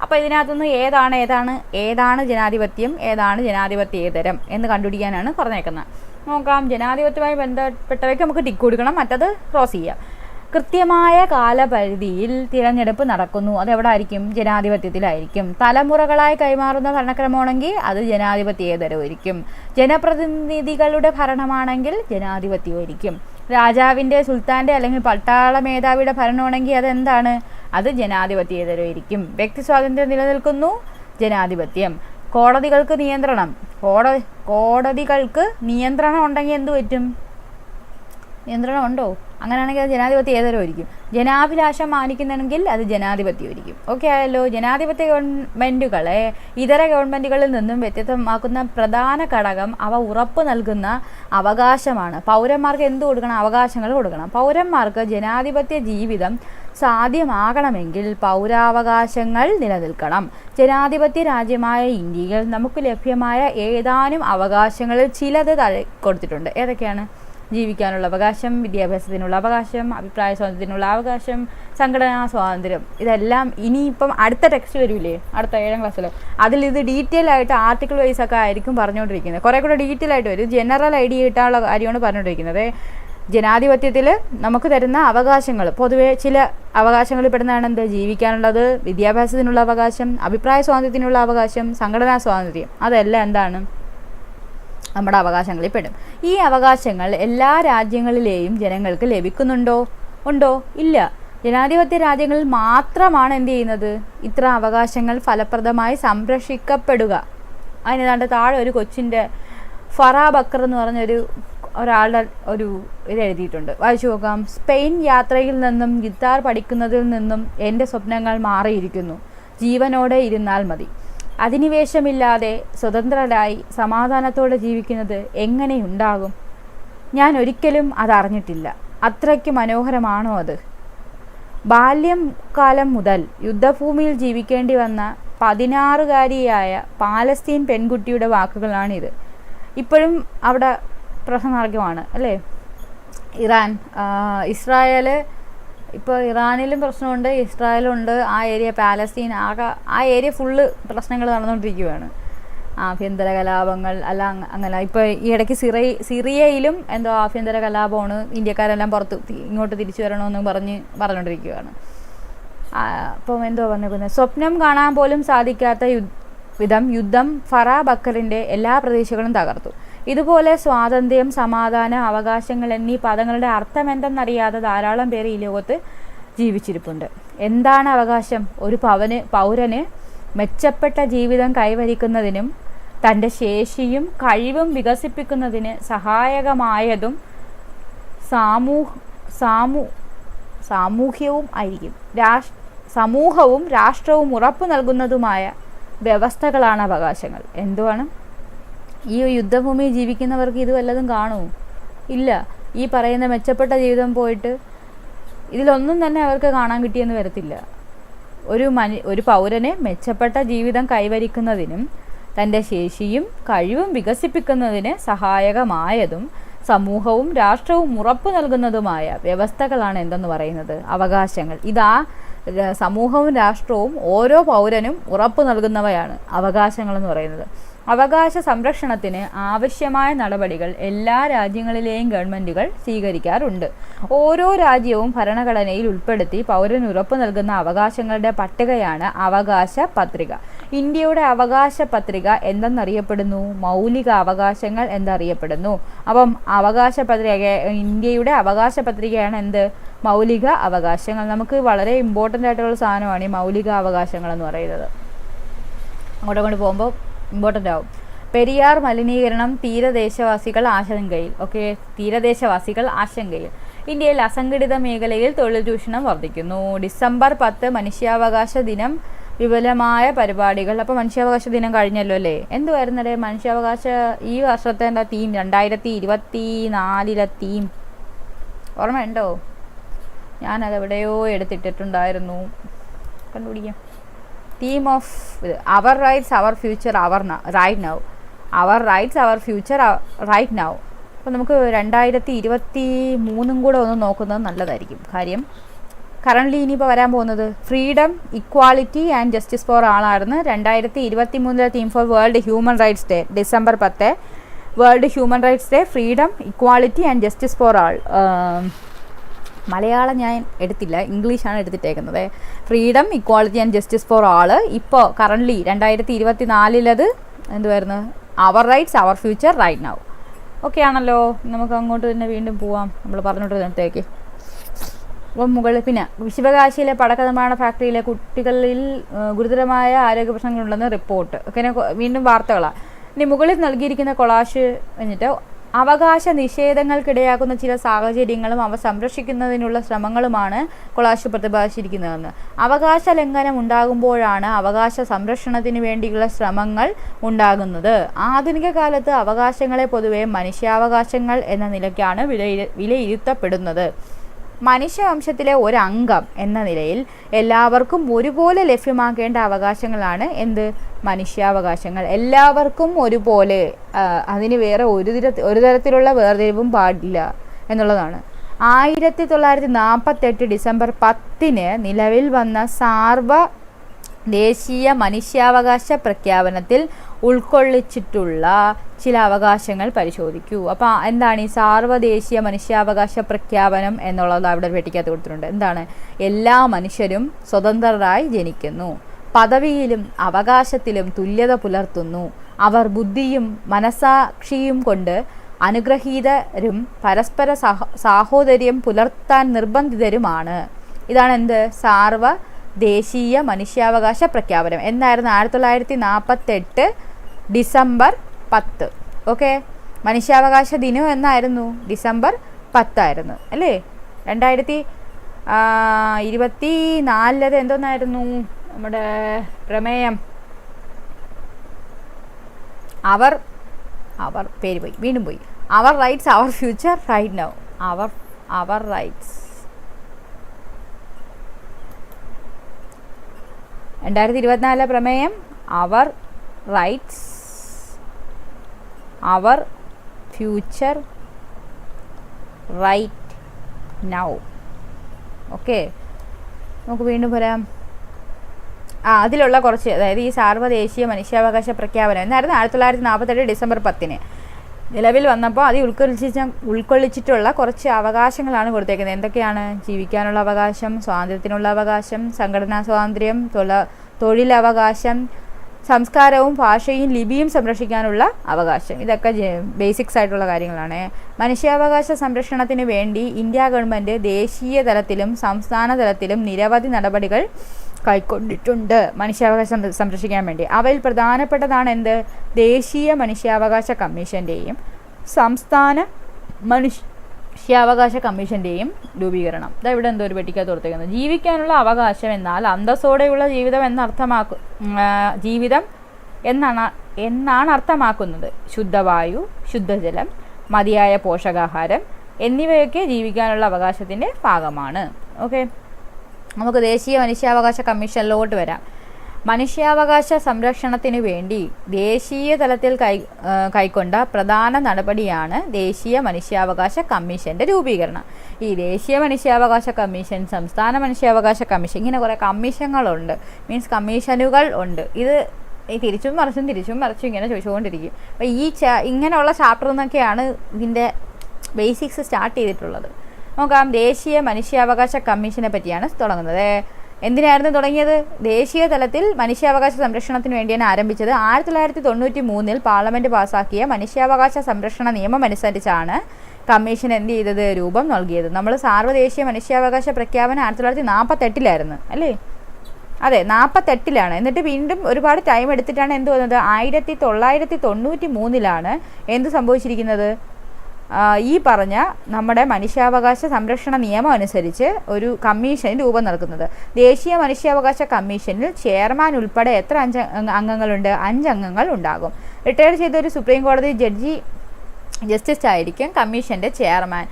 അപ്പോൾ ഇതിനകത്തുനിന്ന് ഏതാണ് ജനാധിപത്യം, ഏതാണ് ജനാധിപത്യേതരം എന്ന് കണ്ടുപിടിക്കാനാണ് പറഞ്ഞേക്കുന്നത്. നോക്കാം. ജനാധിപത്യവുമായി ബന്ധപ്പെട്ടവയ്ക്ക് നമുക്ക് ടിക്ക് കൊടുക്കണം, മറ്റത് ക്രോസ് ചെയ്യാം. കൃത്യമായ കാലപരിധിയിൽ തിരഞ്ഞെടുപ്പ് നടക്കുന്നു. അതെവിടെ ആയിരിക്കും? ജനാധിപത്യത്തിലായിരിക്കും. തലമുറകളായി കൈമാറുന്ന ഭരണക്രമമാണെങ്കിൽ അത് ജനാധിപത്യേതരമായിരിക്കും. ജനപ്രതിനിധികളുടെ ഭരണമാണെങ്കിൽ ജനാധിപത്യമായിരിക്കും. രാജാവിൻ്റെ, സുൽത്താൻ്റെ അല്ലെങ്കിൽ പട്ടാള മേധാവിയുടെ ഭരണമാണെങ്കിൽ അതെന്താണ്? അത് ജനാധിപത്യേതരമായിരിക്കും. വ്യക്തി സ്വാതന്ത്ര്യം നിലനിൽക്കുന്നു, ജനാധിപത്യം. കോടതികൾക്ക് നിയന്ത്രണം ഉണ്ടെങ്കിൽ എന്ത് പറ്റും? നിയന്ത്രണം ഉണ്ടോ? അങ്ങനെയാണെങ്കിൽ അത് ജനാധിപത്യേതരമായിരിക്കും. ജനാഭിലാഷം മാനിക്കുന്നെങ്കിൽ അത് ജനാധിപത്യമായിരിക്കും. ഓക്കെ ആയല്ലോ. ജനാധിപത്യ ഗവൺമെൻറ്റുകളെ ഇതര ഗവൺമെൻറ്റുകളിൽ നിന്നും വ്യത്യസ്തമാക്കുന്ന പ്രധാന ഘടകം അവ ഉറപ്പ് നൽകുന്ന അവകാശമാണ്. പൗരന്മാർക്ക് എന്ത് കൊടുക്കണം? അവകാശങ്ങൾ കൊടുക്കണം. പൗരന്മാർക്ക് ജനാധിപത്യ ജീവിതം സാധ്യമാകണമെങ്കിൽ പൗരാവകാശങ്ങൾ നിലനിൽക്കണം. ജനാധിപത്യ രാജ്യമായ ഇന്ത്യയിൽ നമുക്ക് ലഭ്യമായ ഏതാനും അവകാശങ്ങളിൽ ചിലത് കൊടുത്തിട്ടുണ്ട്. ഏതൊക്കെയാണ്? ജീവിക്കാനുള്ള അവകാശം, വിദ്യാഭ്യാസത്തിനുള്ള അവകാശം, അഭിപ്രായ സ്വാതന്ത്ര്യത്തിനുള്ള അവകാശം, സംഘടനാ സ്വാതന്ത്ര്യം. ഇതെല്ലാം ഇനിയിപ്പം അടുത്ത ടെക്സ്റ്റ് വരില്ലേ, അടുത്ത 7ാം ക്ലാസ്സിൽ, ഇത് ഡീറ്റെയിൽ ആയിട്ട് ആർട്ടിക്കിൾ വൈസ് ഒക്കെ ആയിരിക്കും പറഞ്ഞുകൊണ്ടിരിക്കുന്നത്. കുറേ കൂടെ ഡീറ്റെയിൽ ആയിട്ട് വരും. ജനറൽ ഐഡിയ കിട്ടാനുള്ള കാര്യമാണ് പറഞ്ഞുകൊണ്ടിരിക്കുന്നത്. ജനാധിപത്യത്തിൽ നമുക്ക് തരുന്ന അവകാശങ്ങൾ, പൊതുവെ ചില അവകാശങ്ങളിൽ പെടുന്നതാണ് എന്ത്? ജീവിക്കാനുള്ളത്, വിദ്യാഭ്യാസത്തിനുള്ള അവകാശം, അഭിപ്രായ സ്വാതന്ത്ര്യത്തിനുള്ള അവകാശം, സംഘടനാ സ്വാതന്ത്ര്യം. അതെല്ലാം എന്താണ്? നമ്മുടെ അവകാശങ്ങളിൽ പെടും. ഈ അവകാശങ്ങൾ എല്ലാ രാജ്യങ്ങളിലെയും ജനങ്ങൾക്ക് ഉണ്ടോ? ഇല്ല. ജനാധിപത്യ രാജ്യങ്ങളിൽ മാത്രമാണ് എന്ത് ചെയ്യുന്നത്? ഇത്ര അവകാശങ്ങൾ ഫലപ്രദമായി സംരക്ഷിക്കപ്പെടുക. അതിനേതാണ്ട് താഴെ ഒരു കൊച്ചിൻ്റെ ഫറാ ബക്കർ എന്ന് പറഞ്ഞൊരു ഒരാളുടെ ഇത് എഴുതിയിട്ടുണ്ട്, വായിച്ചു നോക്കാം. സ്പെയിൻ യാത്രയിൽ നിന്നും ഗിത്താർ പഠിക്കുന്നതിൽ നിന്നും എൻ്റെ സ്വപ്നങ്ങൾ മാറിയിരിക്കുന്നു. ജീവനോടെ ഇരുന്നാൽ മതി. അധിനിവേശമില്ലാതെ സ്വതന്ത്രരായി സമാധാനത്തോടെ ജീവിക്കുന്നത് എങ്ങനെയുണ്ടാകും? ഞാൻ ഒരിക്കലും അതറിഞ്ഞിട്ടില്ല. അത്രയ്ക്ക് മനോഹരമാണോ അത്? ബാല്യം കാലം മുതൽ യുദ്ധഭൂമിയിൽ ജീവിക്കേണ്ടി വന്ന 16-കാരിയായ പാലസ്തീൻ പെൺകുട്ടിയുടെ വാക്കുകളാണിത്. ഇപ്പോഴും അവിടെ പ്രശ്നം നടക്കുവാണ് അല്ലേ? ഇസ്രായേൽ, ഇപ്പോൾ ഇറാനിലും പ്രശ്നമുണ്ട്, ഇസ്രായേലുണ്ട്, ആ ഏരിയ പാലസ്തീൻ, ആ ഏരിയ ഫുള്ള് പ്രശ്നങ്ങൾ നടന്നുകൊണ്ടിരിക്കുകയാണ്. ആഭ്യന്തര കലാപങ്ങൾ അങ്ങനെ. ഇപ്പോൾ ഈ ഇടയ്ക്ക് സിറിയയിലും എന്തോ ആഭ്യന്തര കലാപമാണ്, ഇന്ത്യക്കാരെല്ലാം ഇങ്ങോട്ട് തിരിച്ചു വരണമെന്ന് പറഞ്ഞുകൊണ്ടിരിക്കുകയാണ്. അപ്പം എന്തോ പറഞ്ഞിരിക്കുന്നത്, സ്വപ്നം കാണാൻ പോലും സാധിക്കാത്ത വിധം യുദ്ധം ഫറാ ബക്കറിൻ്റെ എല്ലാ പ്രദേശങ്ങളും തകർത്തു. ഇതുപോലെ സ്വാതന്ത്ര്യം, സമാധാനം, അവകാശങ്ങൾ എന്നീ പദങ്ങളുടെ അർത്ഥം എന്തെന്നറിയാതെ ധാരാളം പേര് ഈ ലോകത്ത് ജീവിച്ചിരിപ്പുണ്ട്. എന്താണ് അവകാശം? ഒരു പൗരന് മെച്ചപ്പെട്ട ജീവിതം കൈവരിക്കുന്നതിനും തൻ്റെ ശേഷിയും കഴിവും വികസിപ്പിക്കുന്നതിന് സഹായകമായതും സമൂഹവും രാഷ്ട്രവും ഉറപ്പു നൽകുന്നതുമായ വ്യവസ്ഥകളാണ് അവകാശങ്ങൾ. എന്തുവാണ്? ഈ യുദ്ധഭൂമിയിൽ ജീവിക്കുന്നവർക്ക് ഇത് വല്ലതും കാണുമോ? ഇല്ല. ഈ പറയുന്ന മെച്ചപ്പെട്ട ജീവിതം പോയിട്ട് ഇതിലൊന്നും തന്നെ അവർക്ക് കാണാൻ കിട്ടിയെന്ന് വരത്തില്ല. ഒരു പൗരന് മെച്ചപ്പെട്ട ജീവിതം കൈവരിക്കുന്നതിനും തൻ്റെ ശേഷിയും കഴിവും വികസിപ്പിക്കുന്നതിന് സഹായകമായതും സമൂഹവും രാഷ്ട്രവും ഉറപ്പു നൽകുന്നതുമായ വ്യവസ്ഥകളാണ് എന്തെന്ന് പറയുന്നത്? അവകാശങ്ങൾ. ഇതാ സമൂഹവും രാഷ്ട്രവും ഓരോ പൗരനും ഉറപ്പു നൽകുന്നവയാണ് അവകാശങ്ങളെന്ന് പറയുന്നത്. അവകാശ സംരക്ഷണത്തിന് ആവശ്യമായ നടപടികൾ എല്ലാ രാജ്യങ്ങളിലെയും ഗവൺമെൻറ്റുകൾ സ്വീകരിക്കാറുണ്ട്. ഓരോ രാജ്യവും ഭരണഘടനയിൽ ഉൾപ്പെടുത്തി പൗരന് ഉറപ്പു നൽകുന്ന അവകാശങ്ങളുടെ പട്ടികയാണ് അവകാശ പത്രിക. ഇന്ത്യയുടെ അവകാശ പത്രിക എന്തെന്നറിയപ്പെടുന്നു? മൗലിക അവകാശങ്ങൾ എന്നറിയപ്പെടുന്നു. അപ്പം ഇന്ത്യയുടെ അവകാശ പത്രികയാണ് എന്ത്? മൗലിക അവകാശങ്ങൾ. നമുക്ക് വളരെ ഇമ്പോർട്ടൻ്റ് ആയിട്ടുള്ള സാധനമാണ് ഈ മൗലിക അവകാശങ്ങൾ എന്ന് പറയുന്നത്. അങ്ങോട്ട് പോകുമ്പോൾ ഇമ്പോർട്ടൻ്റ് ആവും. പെരിയാർ മലിനീകരണം തീരദേശവാസികൾ ആശങ്കയിൽ. തീരദേശവാസികൾ ആശങ്കയിൽ. ഇന്ത്യയിൽ അസംഘടിത മേഖലയിൽ തൊഴിൽ ചൂഷണം വർദ്ധിക്കുന്നു. ഡിസംബർ 10 മനുഷ്യാവകാശ ദിനം, വിപുലമായ പരിപാടികൾ. അപ്പോൾ മനുഷ്യാവകാശ ദിനം കഴിഞ്ഞല്ലോ അല്ലേ? എന്തുവായിരുന്നല്ലേ മനുഷ്യാവകാശ ഈ വർഷത്തെ എന്താ തീം? 2024 തീം ഓർമ്മയുണ്ടോ? ഞാനതെവിടെയോ എടുത്തിട്ടിട്ടുണ്ടായിരുന്നു, കണ്ടുപിടിക്കാം. Theme of our rights our future our right now. Our rights our future right now. അപ്പോൾ നമുക്ക് 2023 കൂടെ ഒന്ന് നോക്കുന്നത് നല്ലതായിരിക്കും. കാര്യം കറണ്ട്ലി ഇനിയിപ്പോൾ വരാൻ പോകുന്നത് freedom, equality and justice for ആളായിരുന്നു 2023 theme for world human rights day. December 10 world human rights day, freedom, equality and justice for all. Malayalam ഞാൻ എടുത്തില്ല, ഇംഗ്ലീഷാണ് എടുത്തിട്ടേക്കുന്നത്. Freedom, equality and justice for all. ഇപ്പോൾ കറണ്ട്ലി 2024 എന്തുവായിരുന്നു? Our rights our future right now. Okay ആണല്ലോ. നമുക്ക് അങ്ങോട്ട് തന്നെ വീണ്ടും പോവാം, നമ്മൾ പറഞ്ഞിട്ട്. അപ്പം മുകളിൽ പിന്നെ വിശ്വകാശിയിലെ പടക്ക നിർമ്മാണ ഫാക്ടറിയിലെ കുട്ടികളിൽ ഗുരുതരമായ ആരോഗ്യ പ്രശ്നങ്ങളുണ്ടെന്ന് റിപ്പോർട്ട്. ഓക്കെ, വീണ്ടും വാർത്തകളാണ്. ഇനി മുകളിൽ നൽകിയിരിക്കുന്ന കൊളാഷ് എന്നിട്ട് അവകാശ നിഷേധങ്ങൾക്കിടയാക്കുന്ന ചില സാഹചര്യങ്ങളും അവ സംരക്ഷിക്കുന്നതിനുള്ള ശ്രമങ്ങളുമാണ് കൊളാഷ് പ്രതിപാദിച്ചിരിക്കുന്നതെന്ന്. അവകാശ ലംഘനം ഉണ്ടാകുമ്പോഴാണ് അവകാശ സംരക്ഷണത്തിന് വേണ്ടിയുള്ള ശ്രമങ്ങൾ ഉണ്ടാകുന്നത്. ആധുനിക കാലത്ത് അവകാശങ്ങളെ പൊതുവെ മനുഷ്യാവകാശങ്ങൾ എന്ന നിലയ്ക്കാണ് വിലയിരുത്തപ്പെടുന്നത്. മനുഷ്യവംശത്തിലെ ഒരംഗം എന്ന നിലയിൽ എല്ലാവർക്കും ഒരുപോലെ ലഭ്യമാക്കേണ്ട അവകാശങ്ങളാണ് എന്ത്? മനുഷ്യാവകാശങ്ങൾ. എല്ലാവർക്കും ഒരുപോലെ, അതിന് വേറെ ഒരു തരത്തിലുള്ള വേർതിരിവും പാടില്ല എന്നുള്ളതാണ്. 1948 ഡിസംബർ 10 നിലവിൽ വന്ന ദേശീയ മനുഷ്യാവകാശ പ്രഖ്യാപനത്തിൽ ഉൾക്കൊള്ളിച്ചിട്ടുള്ള ചില അവകാശങ്ങൾ പരിശോധിക്കൂ. അപ്പോൾ എന്താണ് ഈ സാർവദേശീയ മനുഷ്യാവകാശ പ്രഖ്യാപനം എന്നുള്ളത്? അവിടെ വെട്ടിക്കകത്ത് കൊടുത്തിട്ടുണ്ട്. എന്താണ്? എല്ലാ മനുഷ്യരും സ്വതന്ത്രരായി ജനിക്കുന്നു, പദവിയിലും അവകാശത്തിലും തുല്യത പുലർത്തുന്നു, അവർ ബുദ്ധിയും മനസാക്ഷിയും കൊണ്ട് അനുഗ്രഹീതരും പരസ്പര സാഹോദര്യം പുലർത്താൻ നിർബന്ധിതരുമാണ്. ഇതാണ് എന്ത്? ദേശീയ മനുഷ്യാവകാശ പ്രഖ്യാപനം. എന്നായിരുന്നു? 1948 ഡിസംബർ 10. ഓക്കെ, മനുഷ്യാവകാശ ദിനം എന്നായിരുന്നു? ഡിസംബർ 10 അല്ലേ? 2024 എന്തോന്നായിരുന്നു നമ്മുടെ പ്രമേയം? അവർ പേര് പോയി, വീണ്ടും പോയി. Our rights our future right now. Our rights 2024 പ്രമേയം our rights our future right now. Okay, നമുക്ക് വീണ്ടും വരാം. അതിലുള്ള കുറച്ച്, അതായത് ഈ സാർവദേശീയ മനുഷ്യാവകാശ പ്രഖ്യാപനം എന്നായിരുന്നു 1948 ഡിസംബർ 10 നിലവിൽ വന്നപ്പോൾ അത് ഉൾക്കൊള്ളിച്ചിട്ടുള്ള കുറച്ച് അവകാശങ്ങളാണ് കൊടുത്തേക്കുന്നത്. എന്തൊക്കെയാണ്? ജീവിക്കാനുള്ള അവകാശം, സ്വാതന്ത്ര്യത്തിനുള്ള അവകാശം, സംഘടനാ സ്വാതന്ത്ര്യം, തൊഴിലവകാശം, സംസ്കാരവും ഭാഷയും ലിപിയും സംരക്ഷിക്കാനുള്ള അവകാശം. ഇതൊക്കെ ബേസിക്സ് ആയിട്ടുള്ള കാര്യങ്ങളാണ്. മനുഷ്യാവകാശ സംരക്ഷണത്തിന് വേണ്ടി ഇന്ത്യ ഗവൺമെൻറ് ദേശീയ തലത്തിലും സംസ്ഥാന തലത്തിലും നിരവധി നടപടികൾ കൈക്കൊണ്ടിട്ടുണ്ട് മനുഷ്യാവകാശം സംരക്ഷിക്കാൻ വേണ്ടി. അവയിൽ പ്രധാനപ്പെട്ടതാണ് എന്ത്? ദേശീയ മനുഷ്യാവകാശ കമ്മീഷൻ്റെയും സംസ്ഥാന മനുഷ്യാവകാശ കമ്മീഷൻ്റെയും രൂപീകരണം. ഇവിടെ എന്തോ ഒരു പെട്ടിക്കകത്ത് കൊടുത്തേക്കുന്നത്. ജീവിക്കാനുള്ള അവകാശം എന്നാൽ അന്തസ്സോടെയുള്ള ജീവിതം ജീവിതം എന്നാണ് അർത്ഥമാക്കുന്നത്. ശുദ്ധവായു, ശുദ്ധജലം, മതിയായ പോഷകാഹാരം എന്നിവയൊക്കെ ജീവിക്കാനുള്ള അവകാശത്തിൻ്റെ ഭാഗമാണ്. ഓക്കെ, നമുക്ക് ദേശീയ മനുഷ്യാവകാശ കമ്മീഷനിലോട്ട് വരാം. മനുഷ്യാവകാശ സംരക്ഷണത്തിന് വേണ്ടി ദേശീയ തലത്തിൽ കൈക്കൊണ്ട പ്രധാന നടപടിയാണ് ദേശീയ മനുഷ്യാവകാശ കമ്മീഷൻ്റെ രൂപീകരണം. ഈ ദേശീയ മനുഷ്യാവകാശ കമ്മീഷൻ, സംസ്ഥാന മനുഷ്യാവകാശ കമ്മീഷൻ, ഇങ്ങനെ കുറേ കമ്മീഷനുകളുണ്ട്, മീൻസ് കമ്മീഷനുകൾ ഉണ്ട്. ഇത് തിരിച്ചും മറിച്ചും ഇങ്ങനെ ചോദിച്ചുകൊണ്ടിരിക്കും. അപ്പോൾ ഇങ്ങനെയുള്ള ചാപ്റ്റർ എന്നൊക്കെയാണ് ഇതിൻ്റെ ബേസിക്സ് സ്റ്റാർട്ട് ചെയ്തിട്ടുള്ളത്. നോക്കാം. ദേശീയ മനുഷ്യാവകാശ കമ്മീഷനെ പറ്റിയാണ് തുടങ്ങുന്നത്. എന്തിനായിരുന്നു തുടങ്ങിയത്? ദേശീയ തലത്തിൽ മനുഷ്യാവകാശ സംരക്ഷണത്തിന് വേണ്ടിയാണ് ആരംഭിച്ചത്. 1993 പാർലമെൻറ്റ് പാസ്സാക്കിയ മനുഷ്യാവകാശ സംരക്ഷണ നിയമം അനുസരിച്ചാണ് കമ്മീഷൻ എന്ത് ചെയ്തത്? രൂപം നൽകിയത്. നമ്മൾ സാർവദേശീയ മനുഷ്യാവകാശ പ്രഖ്യാപനം 1948 അല്ലേ? അതെ, 48 എന്നിട്ട് വീണ്ടും ഒരുപാട് ടൈം എടുത്തിട്ടാണ് എന്ത് വന്നത്? 1993 എന്ത് സംഭവിച്ചിരിക്കുന്നത്? ഈ പറഞ്ഞ നമ്മുടെ മനുഷ്യാവകാശ സംരക്ഷണ നിയമം അനുസരിച്ച് ഒരു കമ്മീഷൻ രൂപം നൽകുന്നത്. ദേശീയ മനുഷ്യാവകാശ കമ്മീഷനിൽ ചെയർമാൻ ഉൾപ്പെടെ എത്ര അംഗങ്ങളുണ്ട്? 5 അംഗങ്ങൾ ഉണ്ടാകും. റിട്ടയർ ചെയ്ത ഒരു സുപ്രീം കോടതി ജസ്റ്റിസ് ആയിരിക്കും കമ്മീഷൻ്റെ ചെയർമാൻ.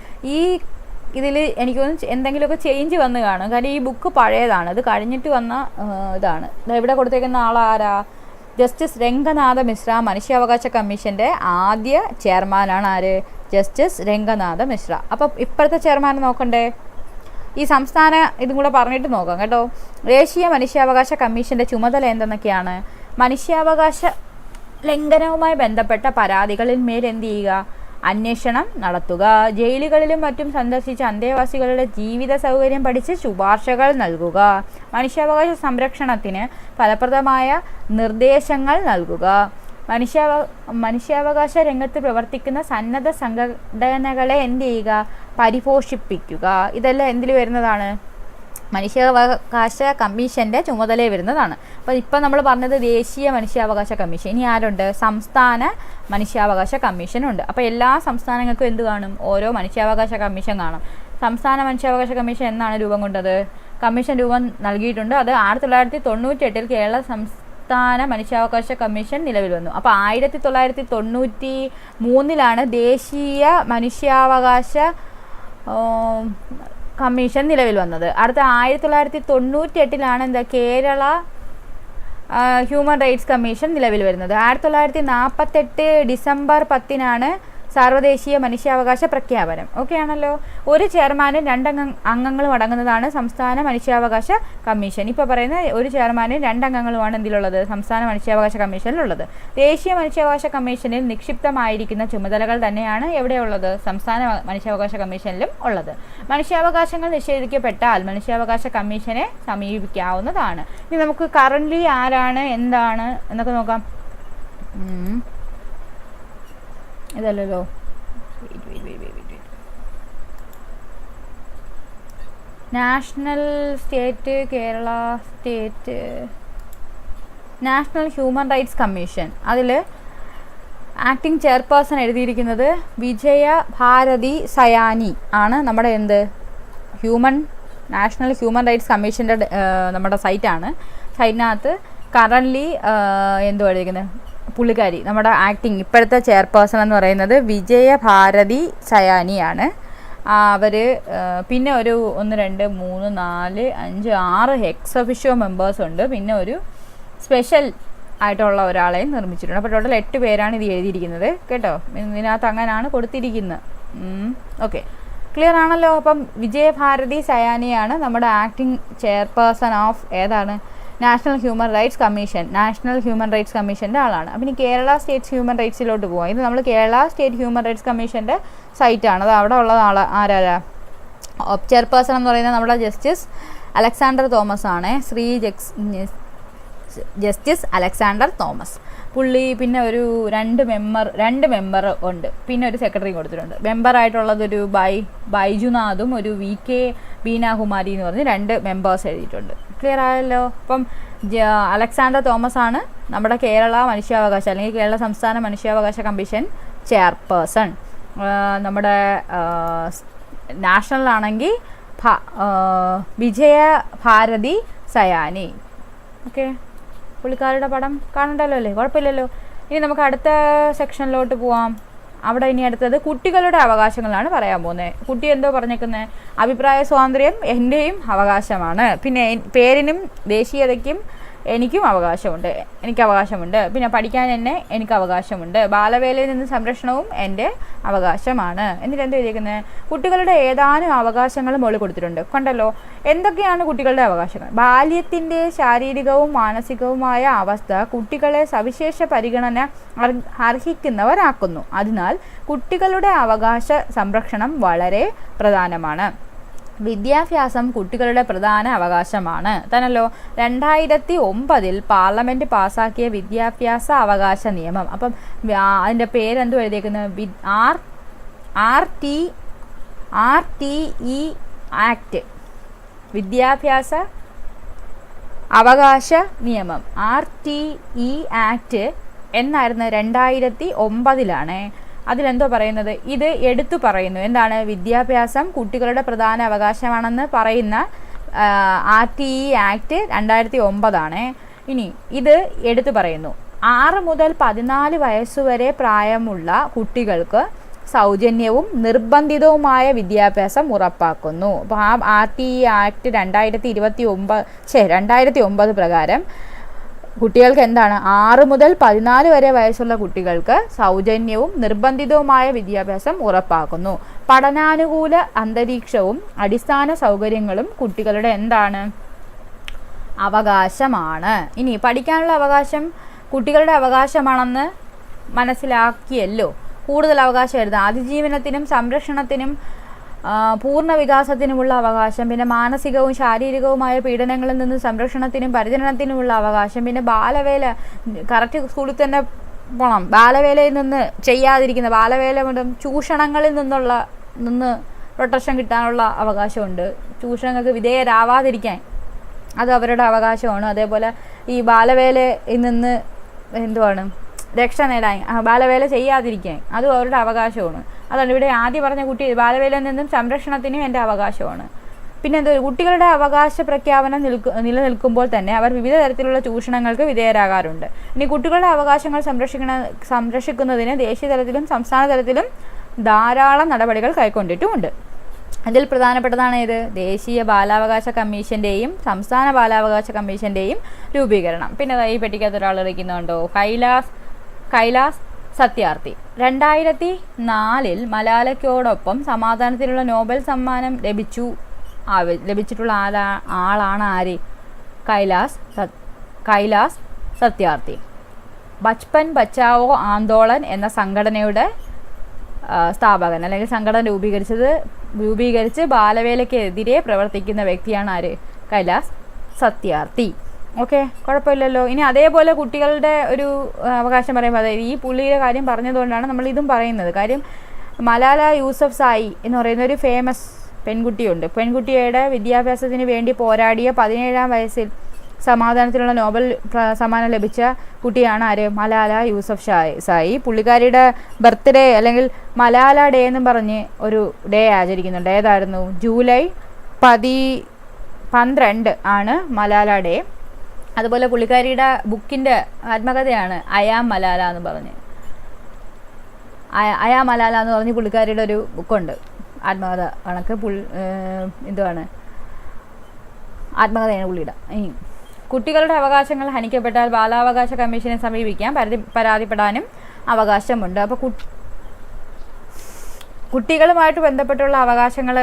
ഇതിൽ എനിക്ക് തോന്നുന്നു എന്തെങ്കിലുമൊക്കെ ചേഞ്ച് വന്ന് കാണും. കാര്യം ഈ ബുക്ക് പഴയതാണ്, ഇത് കഴിഞ്ഞിട്ട് വന്ന ഇതാണ്. ഇവിടെ കൊടുത്തേക്കുന്ന ആളാരാ? ജസ്റ്റിസ് രംഗനാഥ മിശ്ര. മനുഷ്യാവകാശ കമ്മീഷൻ്റെ ആദ്യ ചെയർമാനാണ് ആര്? ജസ്റ്റിസ് രംഗനാഥ മിശ്ര. അപ്പം ഇപ്പോഴത്തെ ചെയർമാൻ നോക്കണ്ടേ? ഈ സംസ്ഥാന ഇതും കൂടെ പറഞ്ഞിട്ട് നോക്കാം കേട്ടോ. ദേശീയ മനുഷ്യാവകാശ കമ്മീഷൻ്റെ ചുമതല എന്തെന്നൊക്കെയാണ്? മനുഷ്യാവകാശ ലംഘനവുമായി ബന്ധപ്പെട്ട പരാതികളിൽ മേൽ എന്ത് ചെയ്യുക? അന്വേഷണം നടത്തുക. ജയിലുകളിലും മറ്റും സന്ദർശിച്ച് അന്തേവാസികളുടെ ജീവിത സൗകര്യം പഠിച്ച് ശുപാർശകൾ നൽകുക. മനുഷ്യാവകാശ സംരക്ഷണത്തിന് ഫലപ്രദമായ നിർദ്ദേശങ്ങൾ നൽകുക. മനുഷ്യാവകാശ രംഗത്ത് പ്രവർത്തിക്കുന്ന സന്നദ്ധ സംഘടനകളെ എന്ത് ചെയ്യുക? പരിപോഷിപ്പിക്കുക. ഇതെല്ലാം എന്തിൽ വരുന്നതാണ്? മനുഷ്യാവകാശ കമ്മീഷൻ്റെ ചുമതലയിൽ വരുന്നതാണ്. അപ്പോൾ ഇപ്പം നമ്മൾ പറഞ്ഞത് ദേശീയ മനുഷ്യാവകാശ കമ്മീഷൻ. ഇനി ആരുണ്ട്? സംസ്ഥാന മനുഷ്യാവകാശ കമ്മീഷനുണ്ട്. അപ്പോൾ എല്ലാ സംസ്ഥാനങ്ങൾക്കും എന്ത് കാണും? ഓരോ മനുഷ്യാവകാശ കമ്മീഷൻ കാണും. സംസ്ഥാന മനുഷ്യാവകാശ കമ്മീഷൻ എന്നാണ് രൂപം കൊണ്ടത്? കമ്മീഷൻ രൂപം നൽകിയിട്ടുണ്ട്. അത് 1998 കേരള സംസ്ഥാന മനുഷ്യാവകാശ കമ്മീഷൻ നിലവിൽ വന്നു. അപ്പോൾ 1993 ദേശീയ മനുഷ്യാവകാശ കമ്മീഷൻ നിലവിൽ വന്നത്. അടുത്ത 1998 എന്താ? കേരള ഹ്യൂമൻ റൈറ്റ്സ് കമ്മീഷൻ നിലവിൽ വരുന്നത്. 1948 ഡിസംബർ 10 സാർവദേശീയ മനുഷ്യാവകാശ പ്രഖ്യാപനം. ഓക്കെ ആണല്ലോ. ഒരു ചെയർമാനും 2 അംഗങ്ങളും അടങ്ങുന്നതാണ് സംസ്ഥാന മനുഷ്യാവകാശ കമ്മീഷൻ. ഇപ്പോൾ പറയുന്ന ഒരു ചെയർമാനും 2 അംഗങ്ങളുമാണ് എന്തിലുള്ളത്? സംസ്ഥാന മനുഷ്യാവകാശ കമ്മീഷനിലുള്ളത്. ദേശീയ മനുഷ്യാവകാശ കമ്മീഷനിൽ നിക്ഷിപ്തമായിരിക്കുന്ന ചുമതലകൾ തന്നെയാണ് എവിടെയുള്ളത്? സംസ്ഥാന മനുഷ്യാവകാശ കമ്മീഷനിലും ഉള്ളത്. മനുഷ്യാവകാശങ്ങൾ നിഷേധിക്കപ്പെട്ടാൽ മനുഷ്യാവകാശ കമ്മീഷനെ സമീപിക്കാവുന്നതാണ്. ഇനി നമുക്ക് കറൻ്റ്ലി ആരാണ്, എന്താണ് എന്നൊക്കെ നോക്കാം. ഇതല്ലല്ലോ, national state Kerala state national human rights commission. അതിൽ ആക്ടിംഗ് ചെയർപേഴ്സൺ എഴുതിയിരിക്കുന്നത് വിജയ ഭാരതി സയാനി ആണ്. നമ്മുടെ നാഷണൽ ഹ്യൂമൻ റൈറ്റ്സ് കമ്മീഷൻ്റെ നമ്മുടെ സൈറ്റിനകത്ത് കറൻ്റ്ലി എന്തോ എഴുതിയിരിക്കുന്നത് പുള്ളിക്കാരി, നമ്മുടെ ആക്ടിങ് ഇപ്പോഴത്തെ ചെയർപേഴ്സൺ എന്ന് പറയുന്നത് വിജയ ഭാരതി സയാനിയാണ്. അവർ പിന്നെ ഒരു 1 2 3 4 5 6 എക്സ് ഒഫീഷ്യോ മെമ്പേഴ്സ് ഉണ്ട്. പിന്നെ ഒരു സ്പെഷ്യൽ ആയിട്ടുള്ള ഒരാളെയും നിർമ്മിച്ചിട്ടുണ്ട്. അപ്പോൾ ടോട്ടൽ 8 പേരാണ് ഇത് എഴുതിയിരിക്കുന്നത് കേട്ടോ. ഇതിനകത്ത് അങ്ങനെയാണ് കൊടുത്തിരിക്കുന്നത്. ഓക്കെ, ക്ലിയർ ആണല്ലോ. അപ്പം വിജയഭാരതി സയാനിയാണ് നമ്മുടെ ആക്ടിങ് ചെയർപേഴ്സൺ ഓഫ് ഏതാണ്? നാഷണൽ ഹ്യൂമൻ റൈറ്റ്സ് കമ്മീഷൻ്റെ ആളാണ്. അപ്പം ഇനി കേരള സ്റ്റേറ്റ് ഹ്യൂമൻ റൈറ്റ്സിലോട്ട് പോകാം. ഇത് നമ്മൾ കേരള സ്റ്റേറ്റ് ഹ്യൂമൻ റൈറ്റ്സ് കമ്മീഷൻ്റെ സൈറ്റാണ്. അത് അവിടെ ഉള്ള ആരാ? ചെയർപേഴ്സൺ എന്ന് പറയുന്നത് നമ്മുടെ ജസ്റ്റിസ് അലക്സാണ്ടർ തോമസ് ആണ്. ജസ്റ്റിസ് അലക്സാണ്ടർ തോമസ് പുള്ളി. പിന്നെ ഒരു 2 മെമ്പർ ഉണ്ട്. പിന്നെ ഒരു സെക്രട്ടറി കൊടുത്തിട്ടുണ്ട്. മെമ്പറായിട്ടുള്ളതൊരു ബൈജുനാഥും ഒരു VK ബീനാകുമാരി എന്ന് പറഞ്ഞ് 2 മെമ്പേഴ്സ് എഴുതിയിട്ടുണ്ട്. ക്ലിയർ ആയല്ലോ. അപ്പം അലക്സാണ്ടർ തോമസ് ആണ് നമ്മുടെ കേരള മനുഷ്യാവകാശ അല്ലെങ്കിൽ കേരള സംസ്ഥാന മനുഷ്യാവകാശ കമ്മീഷൻ ചെയർപേഴ്സൺ. നമ്മുടെ നാഷണലാണെങ്കിൽ വിജയ ഭാരതി സയാനി. ഓക്കെ, പുള്ളിക്കാരുടെ പടം കാണണ്ടല്ലോ അല്ലേ? കുഴപ്പമില്ലല്ലോ. ഇനി നമുക്ക് അടുത്ത സെക്ഷനിലോട്ട് പോവാം. അവിടെ ഇനി അടുത്തത് കുട്ടികളുടെ അവകാശങ്ങളാണ് പറയാൻ പോകുന്നത്. കുട്ടി എന്തോ പറഞ്ഞേക്കുന്നത്? അഭിപ്രായ സ്വാതന്ത്ര്യം എൻ്റെയും അവകാശമാണ്. പിന്നെ പേരിനും ദേശീയതയ്ക്കും എനിക്ക് അവകാശമുണ്ട്. പിന്നെ പഠിക്കാൻ എനിക്ക് അവകാശമുണ്ട്. ബാലവേലയിൽ നിന്ന് സംരക്ഷണവും എൻ്റെ അവകാശമാണ്. എന്നിട്ട് എന്താ എഴുതിയിരിക്കുന്നത്? കുട്ടികളുടെ ഏതാനും അവകാശങ്ങൾ മുകളിൽ കൊടുത്തിട്ടുണ്ട്. കണ്ടല്ലോ, എന്തൊക്കെയാണ് കുട്ടികളുടെ അവകാശങ്ങൾ? ബാല്യത്തിൻ്റെ ശാരീരികവും മാനസികവുമായ അവസ്ഥ കുട്ടികളെ സവിശേഷ പരിഗണന അർഹിക്കുന്നവരാക്കുന്നു. അതിനാൽ കുട്ടികളുടെ അവകാശ സംരക്ഷണം വളരെ പ്രധാനമാണ്. വിദ്യാഭ്യാസം കുട്ടികളുടെ പ്രധാന അവകാശമാണ് തന്നല്ലോ. 2009 പാർലമെൻറ്റ് പാസ്സാക്കിയ വിദ്യാഭ്യാസ അവകാശ നിയമം. അപ്പം അതിൻ്റെ പേരെന്തോ എഴുതിയേക്കുന്നത്? RTE ആക്ട്, വിദ്യാഭ്യാസ അവകാശ നിയമം. RTE ആക്ട് എന്നായിരുന്നു 2009. അതിലെന്തോ പറയുന്നത്, ഇത് എടുത്തു പറയുന്നു. എന്താണ്? വിദ്യാഭ്യാസം കുട്ടികളുടെ പ്രധാന അവകാശമാണെന്ന് പറയുന്ന RTE ആക്ട് 2009 ഇനി ഇത് എടുത്തു പറയുന്നു. 6 മുതൽ 14 വയസ്സുവരെ പ്രായമുള്ള കുട്ടികൾക്ക് സൗജന്യവും നിർബന്ധിതവുമായ വിദ്യാഭ്യാസം ഉറപ്പാക്കുന്നു. അപ്പോൾ ആ RTE ആക്ട് 2009 പ്രകാരം കുട്ടികൾക്ക് എന്താണ്? 6 മുതൽ 14 വരെ വയസ്സുള്ള കുട്ടികൾക്ക് സൗജന്യവും നിർബന്ധിതവുമായ വിദ്യാഭ്യാസം ഉറപ്പാക്കുന്നു. പഠനാനുകൂല അന്തരീക്ഷവും അടിസ്ഥാന സൗകര്യങ്ങളും കുട്ടികളുടെ എന്താണ്? അവകാശമാണ്. ഇനി പഠിക്കാനുള്ള അവകാശം കുട്ടികളുടെ അവകാശമാണെന്ന് മനസ്സിലാക്കിയല്ലോ. കൂടുതൽ അവകാശം എഴുതാം. അതിജീവനത്തിനും സംരക്ഷണത്തിനും പൂർണ്ണ വികാസത്തിനുമുള്ള അവകാശം, പിന്നെ മാനസികവും ശാരീരികവുമായ പീഡനങ്ങളിൽ നിന്ന് സംരക്ഷണത്തിനും പരിചരണത്തിനുമുള്ള അവകാശം, പിന്നെ ബാലവേല കറക്റ്റ് സ്കൂളിൽ തന്നെ പോകണം. ബാലവേലയിൽ നിന്ന് ചെയ്യാതിരിക്കുന്ന ബാലവേല കൊണ്ടും ചൂഷണങ്ങളിൽ നിന്ന് പ്രൊട്ടക്ഷൻ കിട്ടാനുള്ള അവകാശമുണ്ട്. ചൂഷണങ്ങൾക്ക് വിധേയരാവാതിരിക്കാൻ അത് അവരുടെ അവകാശമാണ്. അതേപോലെ ഈ ബാലവേലയിൽ നിന്ന് എന്തുവാണ് രക്ഷ നേടാൻ, ബാലവേല ചെയ്യാതിരിക്കാൻ അതും അവരുടെ അവകാശമാണ്. അതാണ് ഇവിടെ ആദ്യം പറഞ്ഞ കുട്ടി ബാലവേലയിൽ നിന്നും സംരക്ഷണത്തിനും എൻ്റെ അവകാശമാണ്. പിന്നെ എന്തോ കുട്ടികളുടെ അവകാശ പ്രഖ്യാപനം നിലനിൽക്കുമ്പോൾ തന്നെ അവർ വിവിധ തരത്തിലുള്ള ചൂഷണങ്ങൾക്ക് വിധേയരാകാറുണ്ട്. ഇനി കുട്ടികളുടെ അവകാശങ്ങൾ സംരക്ഷിക്കുന്നതിന് ദേശീയ തലത്തിലും സംസ്ഥാന തലത്തിലും ധാരാളം നടപടികൾ കൈക്കൊണ്ടിട്ടുമുണ്ട്. അതിൽ പ്രധാനപ്പെട്ടതാണ് ഏത്? ദേശീയ ബാലാവകാശ കമ്മീഷൻ്റെയും സംസ്ഥാന ബാലാവകാശ കമ്മീഷൻ്റെയും രൂപീകരണം. പിന്നെ ഈ പെട്ടിക്കകത്ത് ഒരാൾ ഇരിക്കുന്നുണ്ടോ? കൈലാസ് സത്യാർത്ഥി 2004 മലാലയ്ക്കോടൊപ്പം സമാധാനത്തിനുള്ള നോബൽ സമ്മാനം ലഭിച്ചിട്ടുള്ള ആളാണ് ആര്? കൈലാസ് സത്യാർത്ഥി. ബച്പൻ ബച്ചാവോ ആന്തോളൻ എന്ന സംഘടനയുടെ സ്ഥാപകൻ അല്ലെങ്കിൽ സംഘടന രൂപീകരിച്ച് ബാലവേലയ്ക്കെതിരെ പ്രവർത്തിക്കുന്ന വ്യക്തിയാണ് ആര്? കൈലാസ് സത്യാർത്ഥി. ഓക്കെ, കുഴപ്പമില്ലല്ലോ. ഇനി അതേപോലെ കുട്ടികളുടെ ഒരു അവകാശം പറയുമ്പോൾ അതായത് ഈ പുള്ളിയുടെ കാര്യം പറഞ്ഞതുകൊണ്ടാണ് നമ്മൾ ഇതും പറയുന്നത്. കാര്യം മലാല യൂസഫ്സായി എന്ന് പറയുന്ന ഒരു ഫേമസ് പെൺകുട്ടിയുണ്ട്. പെൺകുട്ടിയുടെ വിദ്യാഭ്യാസത്തിന് വേണ്ടി പോരാടിയ 17-ാം വയസ്സിൽ സമാധാനത്തിനുള്ള നോബൽ സമ്മാനം ലഭിച്ച കുട്ടിയാണ് ആര്? മലാല യൂസഫ്സായി. പുള്ളിക്കാരിയുടെ ബർത്ത്ഡേ അല്ലെങ്കിൽ മലാല ഡേ എന്നും പറഞ്ഞ് ഒരു ഡേ ആചരിക്കുന്നുണ്ട്. ഏതായിരുന്നു? ജൂലൈ 12 ആണ് മലാല ഡേ. അതുപോലെ പുള്ളിക്കാരിയുടെ ബുക്കിൻ്റെ ആത്മകഥയാണ് അയാം മലാല എന്ന് പറഞ്ഞ്. അയാം മലാല എന്ന് പറഞ്ഞ് പുള്ളിക്കാരിയുടെ ഒരു ബുക്കുണ്ട്. ആത്മകഥ കണക്ക് എന്തുവാണ്? ആത്മകഥയാണ് പുള്ളിയുടെ. ഇനി കുട്ടികളുടെ അവകാശങ്ങൾ ഹനിക്കപ്പെട്ടാൽ ബാലാവകാശ കമ്മീഷനെ സമീപിക്കാൻ പരാതിപ്പെടാനും അവകാശമുണ്ട്. അപ്പോൾ കുട്ടികളുമായിട്ട് ബന്ധപ്പെട്ടുള്ള അവകാശങ്ങൾ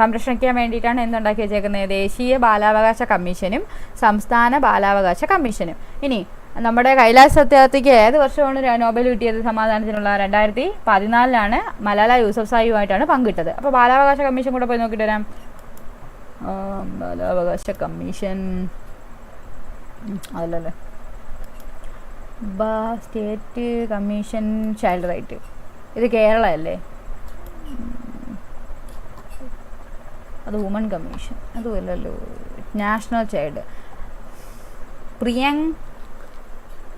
സംരക്ഷിക്കാൻ വേണ്ടിയിട്ടാണ് എന്തുണ്ടാക്കി വെച്ചേക്കുന്നത്? ദേശീയ ബാലാവകാശ കമ്മീഷനും സംസ്ഥാന ബാലാവകാശ കമ്മീഷനും. ഇനി നമ്മുടെ കൈലാസ് സത്യാർത്ഥിക്ക് ഏത് വർഷമാണ് നോബൽ കിട്ടിയത് സമാധാനത്തിനുള്ള? 2014 മലാല യൂസഫ്സായിയുമായിട്ടാണ് പങ്കിട്ടത്. അപ്പോൾ ബാലാവകാശ കമ്മീഷൻ കൂടെ പോയി നോക്കിയിട്ട് വരാം. ബാലാവകാശ കമ്മീഷൻ അതല്ലല്ലേ, സ്റ്റേറ്റ് കമ്മീഷൻ ചൈൽഡ് റൈറ്റ്, ഇത് കേരള അല്ലേ? അത് വുമൺ കമ്മീഷൻ, അതുമല്ലല്ലോ. നാഷണൽ ചൈൽഡ് പ്രിയങ്ക്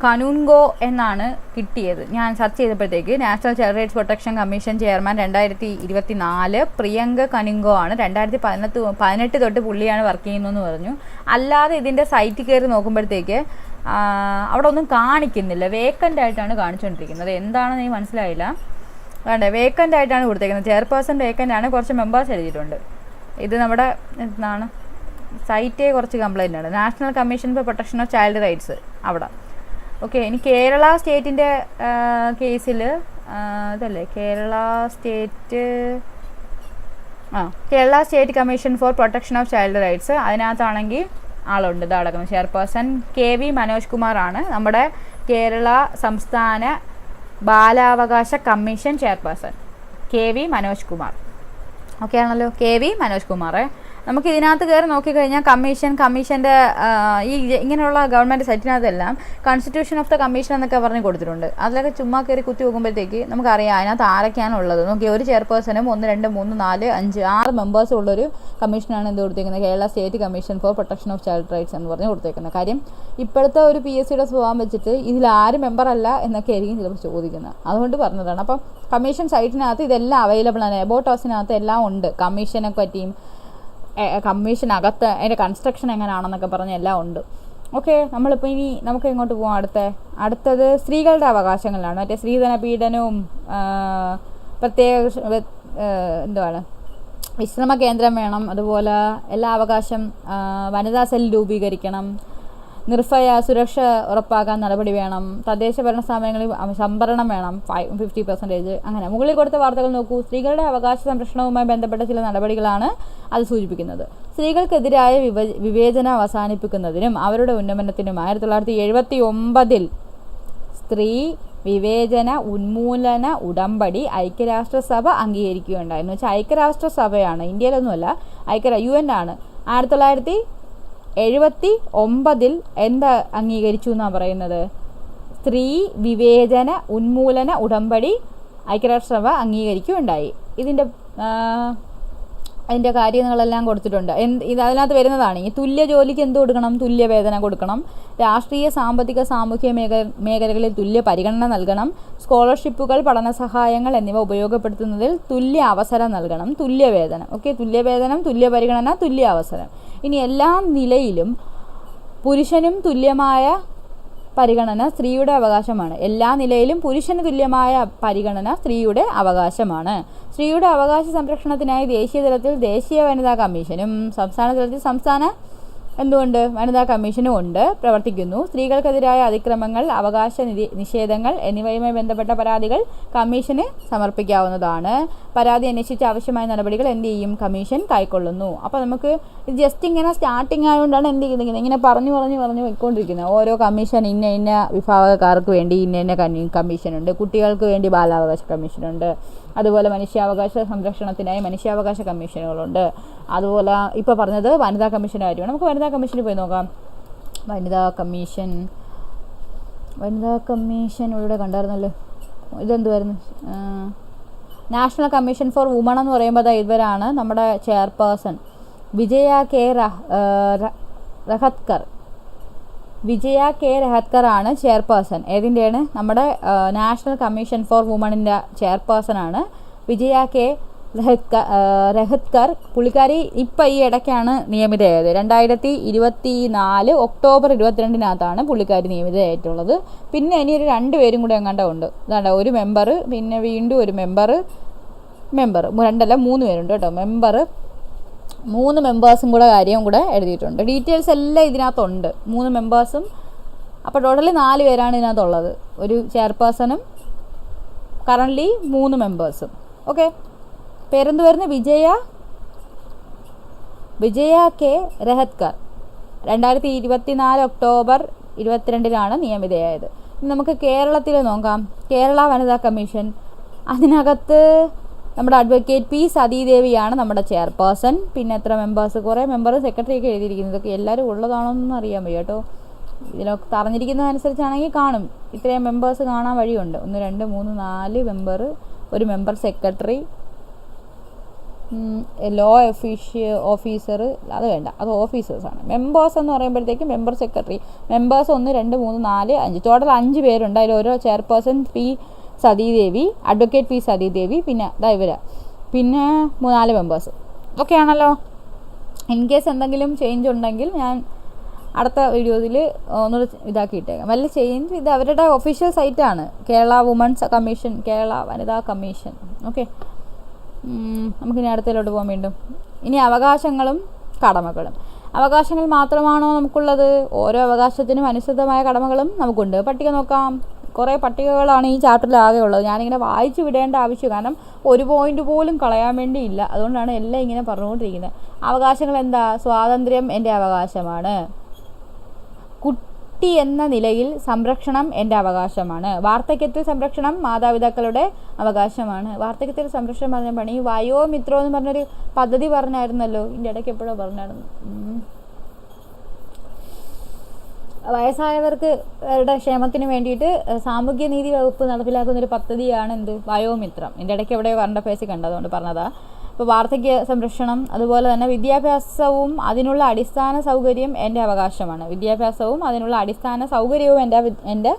കനുൻഗോ എന്നാണ് കിട്ടിയത്. ഞാൻ സെർച്ച് ചെയ്തപ്പോഴത്തേക്ക് national child rights protection commission chairman 2024 Priyanka Kanungo ആണ്. 2018 തൊട്ട് പുള്ളിയാണ് വർക്ക് ചെയ്യുന്നതെന്ന് പറഞ്ഞു. അല്ലാതെ ഇതിൻ്റെ സൈറ്റിൽ കയറി നോക്കുമ്പോഴത്തേക്ക് അവിടെ ഒന്നും കാണിക്കുന്നില്ല, വേക്കൻ്റ് ആയിട്ടാണ് കാണിച്ചുകൊണ്ടിരിക്കുന്നത്. എന്താണെന്ന് എനിക്ക് മനസ്സിലായില്ല. വേണ്ട, വേക്കൻ്റ് ആയിട്ടാണ് കൊടുത്തേക്കുന്നത്. ചെയർപേഴ്സൺ വേക്കൻ്റ് ആണ്, കുറച്ച് മെമ്പേഴ്സ് എഴുതിയിട്ടുണ്ട്. ഇത് നമ്മുടെ എന്താണ് സൈറ്റേ കുറച്ച് കംപ്ലൈൻ്റ് ആണ്. National commission for protection of child rights അവിടെ. ഓക്കെ, ഇനി കേരള സ്റ്റേറ്റിൻ്റെ കേസിൽ ഇതല്ലേ Kerala state commission for protection of child rights. അതിനകത്താണെങ്കിൽ ആളുണ്ട്, ഇത് അടക്കുന്നത്. ചെയർപേഴ്സൺ KV മനോജ് കുമാർ ആണ് നമ്മുടെ കേരള സംസ്ഥാന ബാലാവകാശ commission chairperson. KV Manoj Kumar. Okay ആണല്ലോ, KV മനോജ് കുമാർ. നമുക്ക് ഇതിനകത്ത് കയറി നോക്കിക്കഴിഞ്ഞാൽ കമ്മീഷൻ്റെ ഈ ഇങ്ങനെയുള്ള ഗവൺമെൻറ് സൈറ്റിനകത്തെല്ലാം കോൺസ്റ്റിറ്റ്യൂഷൻ ഓഫ് ദ കമ്മീഷൻ എന്നൊക്കെ പറഞ്ഞ് കൊടുത്തിട്ടുണ്ട്. അതിലൊക്കെ ചുമ്മാ കയറി കുത്തി നോക്കുമ്പോഴത്തേക്ക് നമുക്കറിയാം അതിനകത്ത് ആരൊക്കെയാണ് ഉള്ളത്. നോക്കി, ഒരു ചെയർപേഴ്സണും 1 2 3 4 5 6 മെമ്പേഴ്സും ഉള്ളൊരു കമ്മീഷനാണ് എന്ത് കൊടുത്തേക്കുന്നത്, Kerala state commission for protection of child rights എന്ന് പറഞ്ഞ് കൊടുത്തേക്കുന്നത്. കാര്യം ഇപ്പോഴത്തെ ഒരു PSCയുടെ സ്വഭാവം വെച്ചിട്ട് ഇതിൽ ആര് മെമ്പറല്ല എന്നൊക്കെ ആയിരിക്കും ചിലപ്പോൾ ചോദിക്കുന്നത്. അതുകൊണ്ട് പറഞ്ഞതാണ്. അപ്പം കമ്മീഷൻ സൈറ്റിനകത്ത് ഇതെല്ലാം അവൈലബിൾ ആണ്. എബൌട്ട് അസിനകത്ത് എല്ലാം ഉണ്ട്. കമ്മീഷനെ പറ്റിയും കമ്മീഷനകത്ത് അതിൻ്റെ കൺസ്ട്രക്ഷൻ എങ്ങനെയാണെന്നൊക്കെ പറഞ്ഞ് എല്ലാം ഉണ്ട്. ഓക്കെ, നമ്മളിപ്പോൾ ഇനി നമുക്ക് എങ്ങോട്ട് പോകാം? അടുത്തത് സ്ത്രീകളുടെ അവകാശങ്ങളിലാണ്. മറ്റേ സ്ത്രീധന പീഡനവും പ്രത്യേക എന്തുവാണ് വിശ്രമ കേന്ദ്രം വേണം, അതുപോലെ എല്ലാ അവകാശം, വനിതാ സെൽ രൂപീകരിക്കണം, നിർഭയ സുരക്ഷ ഉറപ്പാക്കാൻ നടപടി വേണം, തദ്ദേശ ഭരണ സ്ഥാപനങ്ങളിൽ സംവരണം വേണം 50%. അങ്ങനെ മുകളിൽ കൊടുത്ത വാർത്തകൾ നോക്കൂ. സ്ത്രീകളുടെ അവകാശ സംരക്ഷണവുമായി ബന്ധപ്പെട്ട ചില നടപടികളാണ് അത് സൂചിപ്പിക്കുന്നത്. സ്ത്രീകൾക്കെതിരായ വിവേചനം അവസാനിപ്പിക്കുന്നതിനും അവരുടെ ഉന്നമനത്തിനും 1979 സ്ത്രീ വിവേചന ഉന്മൂലന ഉടമ്പടി ഐക്യരാഷ്ട്രസഭ അംഗീകരിക്കുകയുണ്ടായി. എന്ന് വെച്ചാൽ ഐക്യരാഷ്ട്രസഭയാണ്, ഇന്ത്യയിലൊന്നുമല്ല, UN ആണ്. 1979 എന്താ അംഗീകരിച്ചു എന്നാണ് പറയുന്നത്? സ്ത്രീ വിവേചന ഉന്മൂലന ഉടമ്പടി ഐക്യരാഷ്ട്രസഭ അംഗീകരിക്കുകയുണ്ടായി. അതിൻ്റെ കാര്യങ്ങളെല്ലാം കൊടുത്തിട്ടുണ്ട്. അതിനകത്ത് വരുന്നതാണ് ഈ തുല്യ ജോലിക്ക് എന്ത് കൊടുക്കണം? തുല്യ വേതനം കൊടുക്കണം. രാഷ്ട്രീയ സാമ്പത്തിക സാമൂഹ്യ മേഖലകളിൽ തുല്യ പരിഗണന നൽകണം. സ്കോളർഷിപ്പുകൾ, പഠന സഹായങ്ങൾ എന്നിവ ഉപയോഗപ്പെടുത്തുന്നതിൽ തുല്യ അവസരം നൽകണം. തുല്യ വേതനം. ഓക്കെ, തുല്യ വേതനം, തുല്യ പരിഗണന, തുല്യ അവസരം. ഇനി എല്ലാ നിലയിലും പുരുഷനും തുല്യമായ പരിഗണന സ്ത്രീയുടെ അവകാശമാണ്. എല്ലാ നിലയിലും പുരുഷന് തുല്യമായ പരിഗണന സ്ത്രീയുടെ അവകാശമാണ്. സ്ത്രീയുടെ അവകാശ സംരക്ഷണത്തിനായി ദേശീയ തലത്തിൽ ദേശീയ വനിതാ കമ്മീഷനും സംസ്ഥാന തലത്തിൽ സംസ്ഥാന വനിതാ കമ്മീഷനും പ്രവർത്തിക്കുന്നു. സ്ത്രീകൾക്കെതിരായ അതിക്രമങ്ങൾ, അവകാശ നിഷേധങ്ങൾ എന്നിവയുമായി ബന്ധപ്പെട്ട പരാതികൾ കമ്മീഷന് സമർപ്പിക്കാവുന്നതാണ്. പരാതി അന്വേഷിച്ച് ആവശ്യമായ നടപടികൾ എന്ത് ചെയ്യും? കമ്മീഷൻ കൈക്കൊള്ളുന്നു. അപ്പോൾ നമുക്ക് ഇത് ജസ്റ്റ് ഇങ്ങനെ സ്റ്റാർട്ടിങ് ആയതുകൊണ്ടാണ് എന്ത് ചെയ്യുന്നത്, ഇങ്ങനെ പറഞ്ഞു പോയിക്കൊണ്ടിരിക്കുന്നത്. ഓരോ കമ്മീഷൻ ഇന്ന വിഭാഗക്കാർക്ക് വേണ്ടി ഇന്ന കമ്മീഷനുണ്ട്, കുട്ടികൾക്ക് വേണ്ടി ബാലാവകാശ കമ്മീഷനുണ്ട്, അതുപോലെ മനുഷ്യാവകാശ സംരക്ഷണത്തിനായി മനുഷ്യാവകാശ കമ്മീഷനുകളുണ്ട്. അതുപോലെ ഇപ്പോൾ പറഞ്ഞത് വനിതാ കമ്മീഷൻ്റെ കാര്യമാണ്. നമുക്ക് വനിതാ കമ്മീഷനിൽ പോയി നോക്കാം. വനിതാ കമ്മീഷൻ ഇവിടെ കണ്ടായിരുന്നല്ലോ. ഇതെന്തുവായിരുന്നു? നാഷണൽ കമ്മീഷൻ ഫോർ വുമൺ എന്ന് പറയുമ്പോൾ ഇവരാണ് നമ്മുടെ ചെയർപേഴ്സൺ വിജയ കെ രഹത്കർ ആണ് ചെയർപേഴ്സൺ. ഏതിൻ്റെയാണ്? നമ്മുടെ നാഷണൽ കമ്മീഷൻ ഫോർ വുമണിൻ്റെ ചെയർപേഴ്സണാണ് വിജയ കെ രഹത്കർ. പുള്ളിക്കാരി ഇപ്പം ഈ ഇടയ്ക്കാണ് നിയമിതയായത്. 2024 ഒക്ടോബർ 22 പുള്ളിക്കാരി നിയമിതയായിട്ടുള്ളത്. പിന്നെ ഇനി ഒരു 2 പേരും കൂടെ എങ്ങാണ്ട് ഉണ്ട്. അതാണ്ട് ഒരു മെമ്പർ, പിന്നെ വീണ്ടും ഒരു മെമ്പർ 3 പേരുണ്ട് കേട്ടോ. 3 മെമ്പേഴ്സും കൂടെ കാര്യവും കൂടെ എഴുതിയിട്ടുണ്ട്. ഡീറ്റെയിൽസ് എല്ലാം ഇതിനകത്തുണ്ട്. 3 മെമ്പേഴ്സും. അപ്പോൾ ടോട്ടലി 4 പേരാണ് ഇതിനകത്തുള്ളത്. ഒരു ചെയർപേഴ്സണും കറൻ്റ്ലി 3 മെമ്പേഴ്സും. ഓക്കെ, പേരെന്ത് വരുന്നത്? വിജയ കെ രഹത്കർ. 2024 ഒക്ടോബർ 22 നിയമിതയായത്. ഇനി നമുക്ക് കേരളത്തിൽ നോക്കാം. കേരള വനിതാ കമ്മീഷൻ. അതിനകത്ത് നമ്മുടെ അഡ്വക്കേറ്റ് പി സതീദേവിയാണ് നമ്മുടെ ചെയർപേഴ്സൺ. പിന്നെ എത്ര മെമ്പേഴ്സ്? കുറേ മെമ്പർ, സെക്രട്ടറിയൊക്കെ എഴുതിയിരിക്കുന്നത്. ഇതൊക്കെ എല്ലാവരും ഉള്ളതാണോന്നൊന്നും അറിയാൻ വയ്യ കേട്ടോ. ഇതിലൊക്കെ പറഞ്ഞിരിക്കുന്നതനുസരിച്ചാണെങ്കിൽ കാണും. ഇത്രയും മെമ്പേഴ്സ് കാണാൻ വഴിയുണ്ട്. 1 2 3 4 മെമ്പർ, ഒരു മെമ്പർ സെക്രട്ടറി, ലോ ഓഫീസർ. അത് വേണ്ട, അത് ഓഫീസേഴ്സാണ്. മെമ്പേഴ്സ് എന്ന് പറയുമ്പോഴത്തേക്കും മെമ്പർ സെക്രട്ടറി, മെമ്പേഴ്സ് 1 2 3 4 5, ടോട്ടൽ 5 പേരുണ്ട്. അതിൽ ഓരോ chairperson P Sathidevi, advocate P Sathidevi, പിന്നെ പിന്നെ 4 മെമ്പേഴ്സ്. ഓക്കെ ആണല്ലോ. ഇൻ കേസ് എന്തെങ്കിലും ചേഞ്ച് ഉണ്ടെങ്കിൽ ഞാൻ അടുത്ത വീഡിയോയിൽ ഒന്നുകൂടെ ഇതാക്കിയിട്ടേക്കാം. വല്ല ചേഞ്ച് ഇത് അവരുടെ ഒഫീഷ്യൽ സൈറ്റാണ്. കേരള വുമൺസ് കമ്മീഷൻ, കേരള വനിതാ കമ്മീഷൻ. ഓക്കെ, നമുക്കിനി അടുത്തതിലോട്ട് പോകാൻ വീണ്ടും. ഇനി അവകാശങ്ങളും കടമകളും. അവകാശങ്ങൾ മാത്രമാണോ നമുക്കുള്ളത്? ഓരോ അവകാശത്തിനും അനുസൃതമായ കടമകളും നമുക്കുണ്ട്. പട്ടിക നോക്കാം. കുറേ പട്ടികകളാണ് ഈ ചാപ്റ്ററിൽ ആകെ ഉള്ളത്. ഞാനിങ്ങനെ വായിച്ചു വിടേണ്ട ആവശ്യം, കാരണം ഒരു പോയിന്റ് പോലും കളയാൻ വേണ്ടിയില്ല. അതുകൊണ്ടാണ് എല്ലാം ഇങ്ങനെ പറഞ്ഞുകൊണ്ടിരിക്കുന്നത്. അവകാശങ്ങൾ എന്താ? സ്വാതന്ത്ര്യം എൻ്റെ അവകാശമാണ്. കുട്ടി എന്ന നിലയിൽ സംരക്ഷണം എൻ്റെ അവകാശമാണ്. വാർദ്ധക്യത്തിൽ സംരക്ഷണം മാതാപിതാക്കളുടെ അവകാശമാണ്. വാർദ്ധക്യത്തിൽ സംരക്ഷണം പറഞ്ഞ പണി വയോമിത്രം എന്ന് പറഞ്ഞൊരു പദ്ധതി പറഞ്ഞായിരുന്നല്ലോ, ഇതിൻ്റെ ഇടയ്ക്ക് എപ്പോഴോ പറഞ്ഞായിരുന്നു. വയസ്സായവർക്ക് അവരുടെ ക്ഷേമത്തിന് വേണ്ടിയിട്ട് സാമൂഹ്യനീതി വകുപ്പ് നടപ്പിലാക്കുന്നൊരു പദ്ധതിയാണ് എന്ത്, വയോമിത്രം. ഇതിൻ്റെ ഇടയ്ക്ക് എവിടെയോ കറണ്ട് അഫയേഴ്സിൽ കണ്ടതുകൊണ്ട് പറഞ്ഞതാ. ഇപ്പോൾ വാർദ്ധക്യ സംരക്ഷണം, അതുപോലെ തന്നെ വിദ്യാഭ്യാസവും അതിനുള്ള അടിസ്ഥാന സൗകര്യം എൻ്റെ അവകാശമാണ്. വിദ്യാഭ്യാസവും അതിനുള്ള അടിസ്ഥാന സൗകര്യവും എൻ്റെ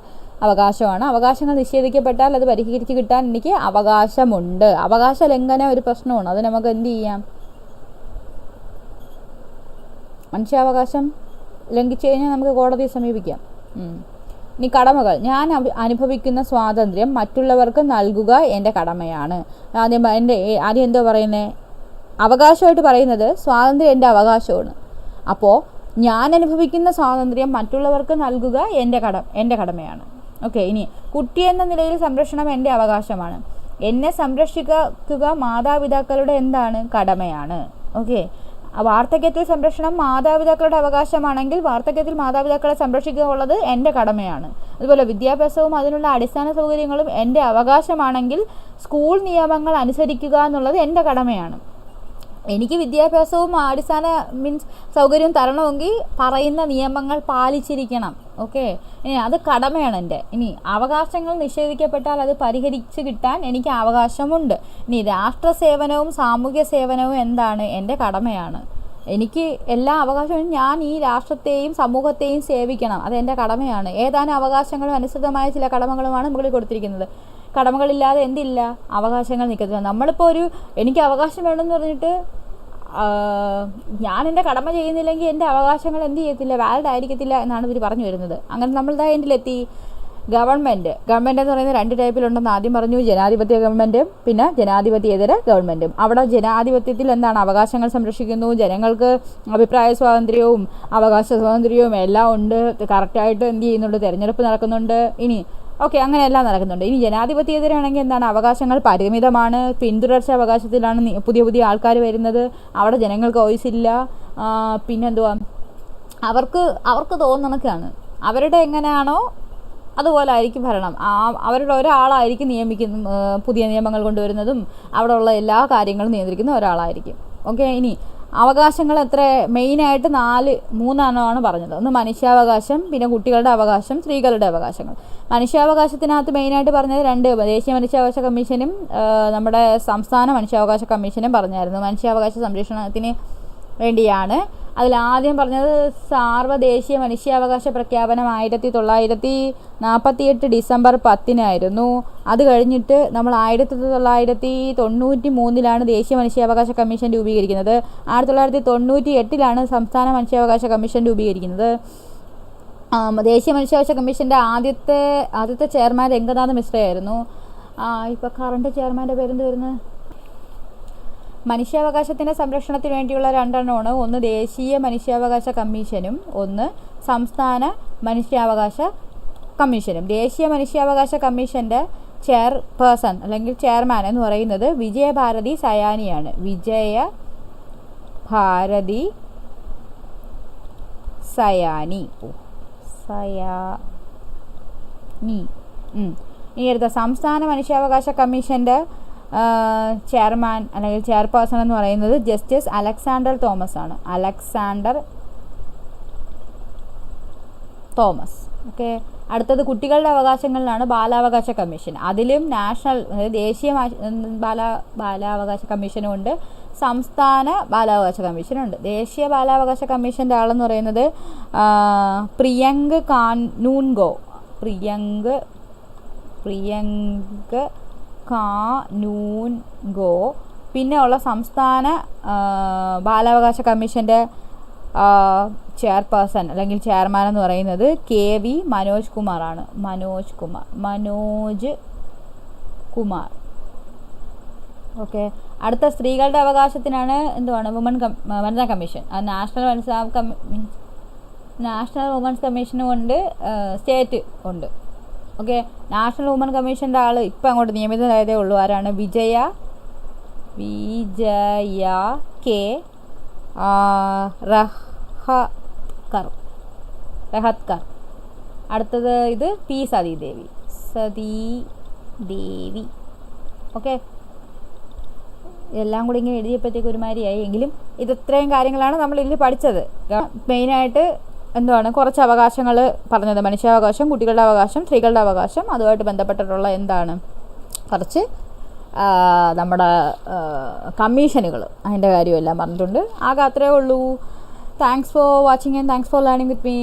അവകാശമാണ്. അവകാശങ്ങൾ നിഷേധിക്കപ്പെട്ടാൽ അത് പരിഹരിച്ച് കിട്ടാൻ എനിക്ക് അവകാശമുണ്ട്. അവകാശ ലംഘനം ഒരു പ്രശ്നമാണ്. അത് നമുക്ക് എന്ത് ചെയ്യാം? മനുഷ്യാവകാശം ലംഘിച്ചു കഴിഞ്ഞാൽ നമുക്ക് കോടതിയെ സമീപിക്കാം. ഇനി കടമകൾ. ഞാൻ അനുഭവിക്കുന്ന സ്വാതന്ത്ര്യം മറ്റുള്ളവർക്ക് നൽകുക എൻ്റെ കടമയാണ്. ആദ്യം എന്തോ പറയുന്നത്? അവകാശമായിട്ട് പറയുന്നത് സ്വാതന്ത്ര്യം എൻ്റെ അവകാശമാണ്. അപ്പോൾ ഞാൻ അനുഭവിക്കുന്ന സ്വാതന്ത്ര്യം മറ്റുള്ളവർക്ക് നൽകുക എൻ്റെ കടമയാണ്. ഓക്കെ. ഇനി കുട്ടി എന്ന നിലയിൽ സംരക്ഷണം എൻ്റെ അവകാശമാണ്. എന്നെ സംരക്ഷിക്കുക മാതാപിതാക്കളുടെ എന്താണ്? കടമയാണ്. ഓക്കെ. വാർദ്ധക്യത്തിൽ സംരക്ഷണം മാതാപിതാക്കളുടെ അവകാശമാണെങ്കിൽ വാർദ്ധക്യത്തിൽ മാതാപിതാക്കളെ സംരക്ഷിക്കുക ഉള്ളത് എൻ്റെ കടമയാണ്. അതുപോലെ വിദ്യാഭ്യാസവും അതിനുള്ള അടിസ്ഥാന സൗകര്യങ്ങളും എൻ്റെ അവകാശമാണെങ്കിൽ സ്കൂൾ നിയമങ്ങൾ അനുസരിക്കുക എന്നുള്ളത് എൻ്റെ കടമയാണ്. എനിക്ക് വിദ്യാഭ്യാസവും അടിസ്ഥാന സൗകര്യവും തരണമെങ്കിൽ പറയുന്ന നിയമങ്ങൾ പാലിച്ചിരിക്കണം. ഓക്കെ. ഇനി അത് കടമയാണ് എൻ്റെ. ഇനി അവകാശങ്ങൾ നിഷേധിക്കപ്പെട്ടാൽ അത് പരിഹരിച്ച് കിട്ടാൻ എനിക്ക് അവകാശമുണ്ട്. ഇനി രാഷ്ട്ര സേവനവും സാമൂഹ്യ സേവനവും എന്താണ്? എൻ്റെ കടമയാണ്. എനിക്ക് എല്ലാ അവകാശവും, ഞാൻ ഈ രാഷ്ട്രത്തെയും സമൂഹത്തെയും സേവിക്കണം, അതെൻ്റെ കടമയാണ്. ഏതാനും അവകാശങ്ങളും അനുസൃതമായ ചില കടമകളുമാണ് മുകളിൽ കൊടുത്തിരിക്കുന്നത്. കടമകളില്ലാതെ എന്തില്ല? അവകാശങ്ങൾ നിൽക്കത്തില്ല. നമ്മളിപ്പോൾ എനിക്ക് അവകാശം വേണമെന്ന് പറഞ്ഞിട്ട് ഞാൻ എൻ്റെ കടമ ചെയ്യുന്നില്ലെങ്കിൽ എൻ്റെ അവകാശങ്ങൾ എന്ത് ചെയ്യത്തില്ല? വാലിഡ് ആയിരിക്കത്തില്ല എന്നാണ് ഇവർ പറഞ്ഞു വരുന്നത്. അങ്ങനെ നമ്മളുടെ എന്തിലെത്തി? ഗവൺമെൻറ് എന്ന് പറയുന്നത് 2 ടൈപ്പിലുണ്ടെന്ന് ആദ്യം പറഞ്ഞു. ജനാധിപത്യ ഗവൺമെൻറ്റും പിന്നെ ജനാധിപത്യേതര ഗവൺമെൻറ്റും. അവിടെ ജനാധിപത്യത്തിൽ എന്താണ്? അവകാശങ്ങൾ സംരക്ഷിക്കുന്നു, ജനങ്ങൾക്ക് അഭിപ്രായ സ്വാതന്ത്ര്യവും അവകാശ സ്വാതന്ത്ര്യവും എല്ലാം ഉണ്ട്, കറക്റ്റായിട്ട് എന്ത് ചെയ്യുന്നുണ്ട്? തിരഞ്ഞെടുപ്പ് നടക്കുന്നുണ്ട്. ഇനി ഓക്കെ, അങ്ങനെയെല്ലാം നടക്കുന്നുണ്ട്. ഇനി ജനാധിപത്യേതരാണെങ്കിൽ എന്താണ്? അവകാശങ്ങൾ പരിമിതമാണ്. പിന്തുടർച്ച അവകാശത്തിലാണ് പുതിയ ആൾക്കാർ വരുന്നത്. അവിടെ ജനങ്ങൾക്ക് വോയിസ് ഇല്ല. പിന്നെന്തുവാ? അവർക്ക് തോന്നണക്കാണ്. അവരുടെ എങ്ങനെയാണോ അതുപോലെ ആയിരിക്കും ഭരണം. അവരുടെ ഒരാളായിരിക്കും പുതിയ നിയമങ്ങൾ കൊണ്ടുവരുന്നതും അവിടെ ഉള്ള എല്ലാ കാര്യങ്ങളും നിയന്ത്രിക്കുന്ന ഒരാളായിരിക്കും. ഓക്കെ. ഇനി അവകാശങ്ങൾ എത്ര? മെയിനായിട്ട് 3 പറഞ്ഞത്. ഒന്ന് മനുഷ്യാവകാശം, പിന്നെ കുട്ടികളുടെ അവകാശം, സ്ത്രീകളുടെ അവകാശങ്ങൾ. മനുഷ്യാവകാശത്തിനകത്ത് മെയിനായിട്ട് പറഞ്ഞത് 2, ദേശീയ മനുഷ്യാവകാശ കമ്മീഷനും നമ്മുടെ സംസ്ഥാന മനുഷ്യാവകാശ കമ്മീഷനും പറഞ്ഞായിരുന്നു. മനുഷ്യാവകാശ സംരക്ഷണത്തിന് വേണ്ടിയാണ്. അതിലാദ്യം പറഞ്ഞത് സാർവദേശീയ മനുഷ്യാവകാശ പ്രഖ്യാപനം 1948 ഡിസംബർ 10 അത് കഴിഞ്ഞിട്ട് നമ്മൾ 1993 ദേശീയ മനുഷ്യാവകാശ കമ്മീഷൻ രൂപീകരിക്കുന്നത്. 1998 സംസ്ഥാന മനുഷ്യാവകാശ കമ്മീഷൻ രൂപീകരിക്കുന്നത്. ദേശീയ മനുഷ്യാവകാശ കമ്മീഷൻ്റെ ആദ്യത്തെ ചെയർമാൻ രംഗനാഥ് മിശ്രയായിരുന്നു. ഇപ്പോൾ കറണ്ട് ചെയർമാൻ്റെ പേരെന്ത് വരുന്നത്? മനുഷ്യാവകാശത്തിൻ്റെ സംരക്ഷണത്തിന് വേണ്ടിയുള്ള 2 ഒന്ന് ദേശീയ മനുഷ്യാവകാശ കമ്മീഷനും ഒന്ന് സംസ്ഥാന മനുഷ്യാവകാശ കമ്മീഷനും. ദേശീയ മനുഷ്യാവകാശ കമ്മീഷൻ്റെ ചെയർപേഴ്സൺ അല്ലെങ്കിൽ ചെയർമാൻ എന്ന് പറയുന്നത് വിജയഭാരതി സയാനിയാണ്. വിജയഭാരതി സയാനി. ഇനി അടുത്ത സംസ്ഥാന മനുഷ്യാവകാശ കമ്മീഷൻ്റെ ചെയർമാൻ അല്ലെങ്കിൽ ചെയർപേഴ്സൺ എന്ന് പറയുന്നത് ജസ്റ്റിസ് അലക്സാണ്ടർ തോമസ് ആണ്. Alexander Thomas. ഓക്കെ. അടുത്തത് കുട്ടികളുടെ അവകാശങ്ങളിലാണ് ബാലാവകാശ കമ്മീഷൻ. അതിലും ദേശീയ ബാലാവകാശ കമ്മീഷനും ഉണ്ട്, സംസ്ഥാന ബാലാവകാശ കമ്മീഷനുണ്ട്. ദേശീയ ബാലാവകാശ കമ്മീഷൻ്റെ ആളെന്ന് പറയുന്നത് പ്രിയങ്ക് കാനൂൻഗോ. പിന്നെ ഉള്ള സംസ്ഥാന ബാലാവകാശ കമ്മീഷൻ്റെ ചെയർപേഴ്സൺ അല്ലെങ്കിൽ ചെയർമാൻ എന്ന് പറയുന്നത് KV മനോജ് കുമാറാണ്. മനോജ് കുമാർ. ഓക്കെ. അടുത്ത സ്ത്രീകളുടെ അവകാശത്തിനാണ് വനിതാ കമ്മീഷൻ. നാഷണൽ വുമൻസ് കമ്മീഷനും ഉണ്ട്, സ്റ്റേറ്റ് ഉണ്ട്. ഓക്കെ. നാഷണൽ വുമൻ കമ്മീഷൻ്റെ ആൾ ഇപ്പം അങ്ങോട്ട് നിയമിതരായതേ ഉള്ളൂ. ആരാണ്? വിജയ കെ റഹത്കർ. അടുത്തത് ഇത് പി സതീദേവി. ഓക്കെ, എല്ലാം കൂടി ഇങ്ങനെ എഴുതിയപ്പോഴത്തേക്ക് ഒരുമാതിരിയായി. എങ്കിലും ഇത്രയും കാര്യങ്ങളാണ് നമ്മൾ ഇതിൽ പഠിച്ചത്. മെയിനായിട്ട് എന്താണ് കുറച്ച് അവകാശങ്ങൾ പറഞ്ഞത്, മനുഷ്യാവകാശം, കുട്ടികളുടെ അവകാശം, സ്ത്രീകളുടെ അവകാശം, അതുമായിട്ട് ബന്ധപ്പെട്ടിട്ടുള്ള എന്താണ് കുറച്ച് നമ്മുടെ കമ്മീഷനുകൾ, അതിൻ്റെ കാര്യമെല്ലാം പറഞ്ഞിട്ടുണ്ട്. ആകെ അത്രയേ ഉള്ളൂ. Thanks for watching and thanks for learning with me.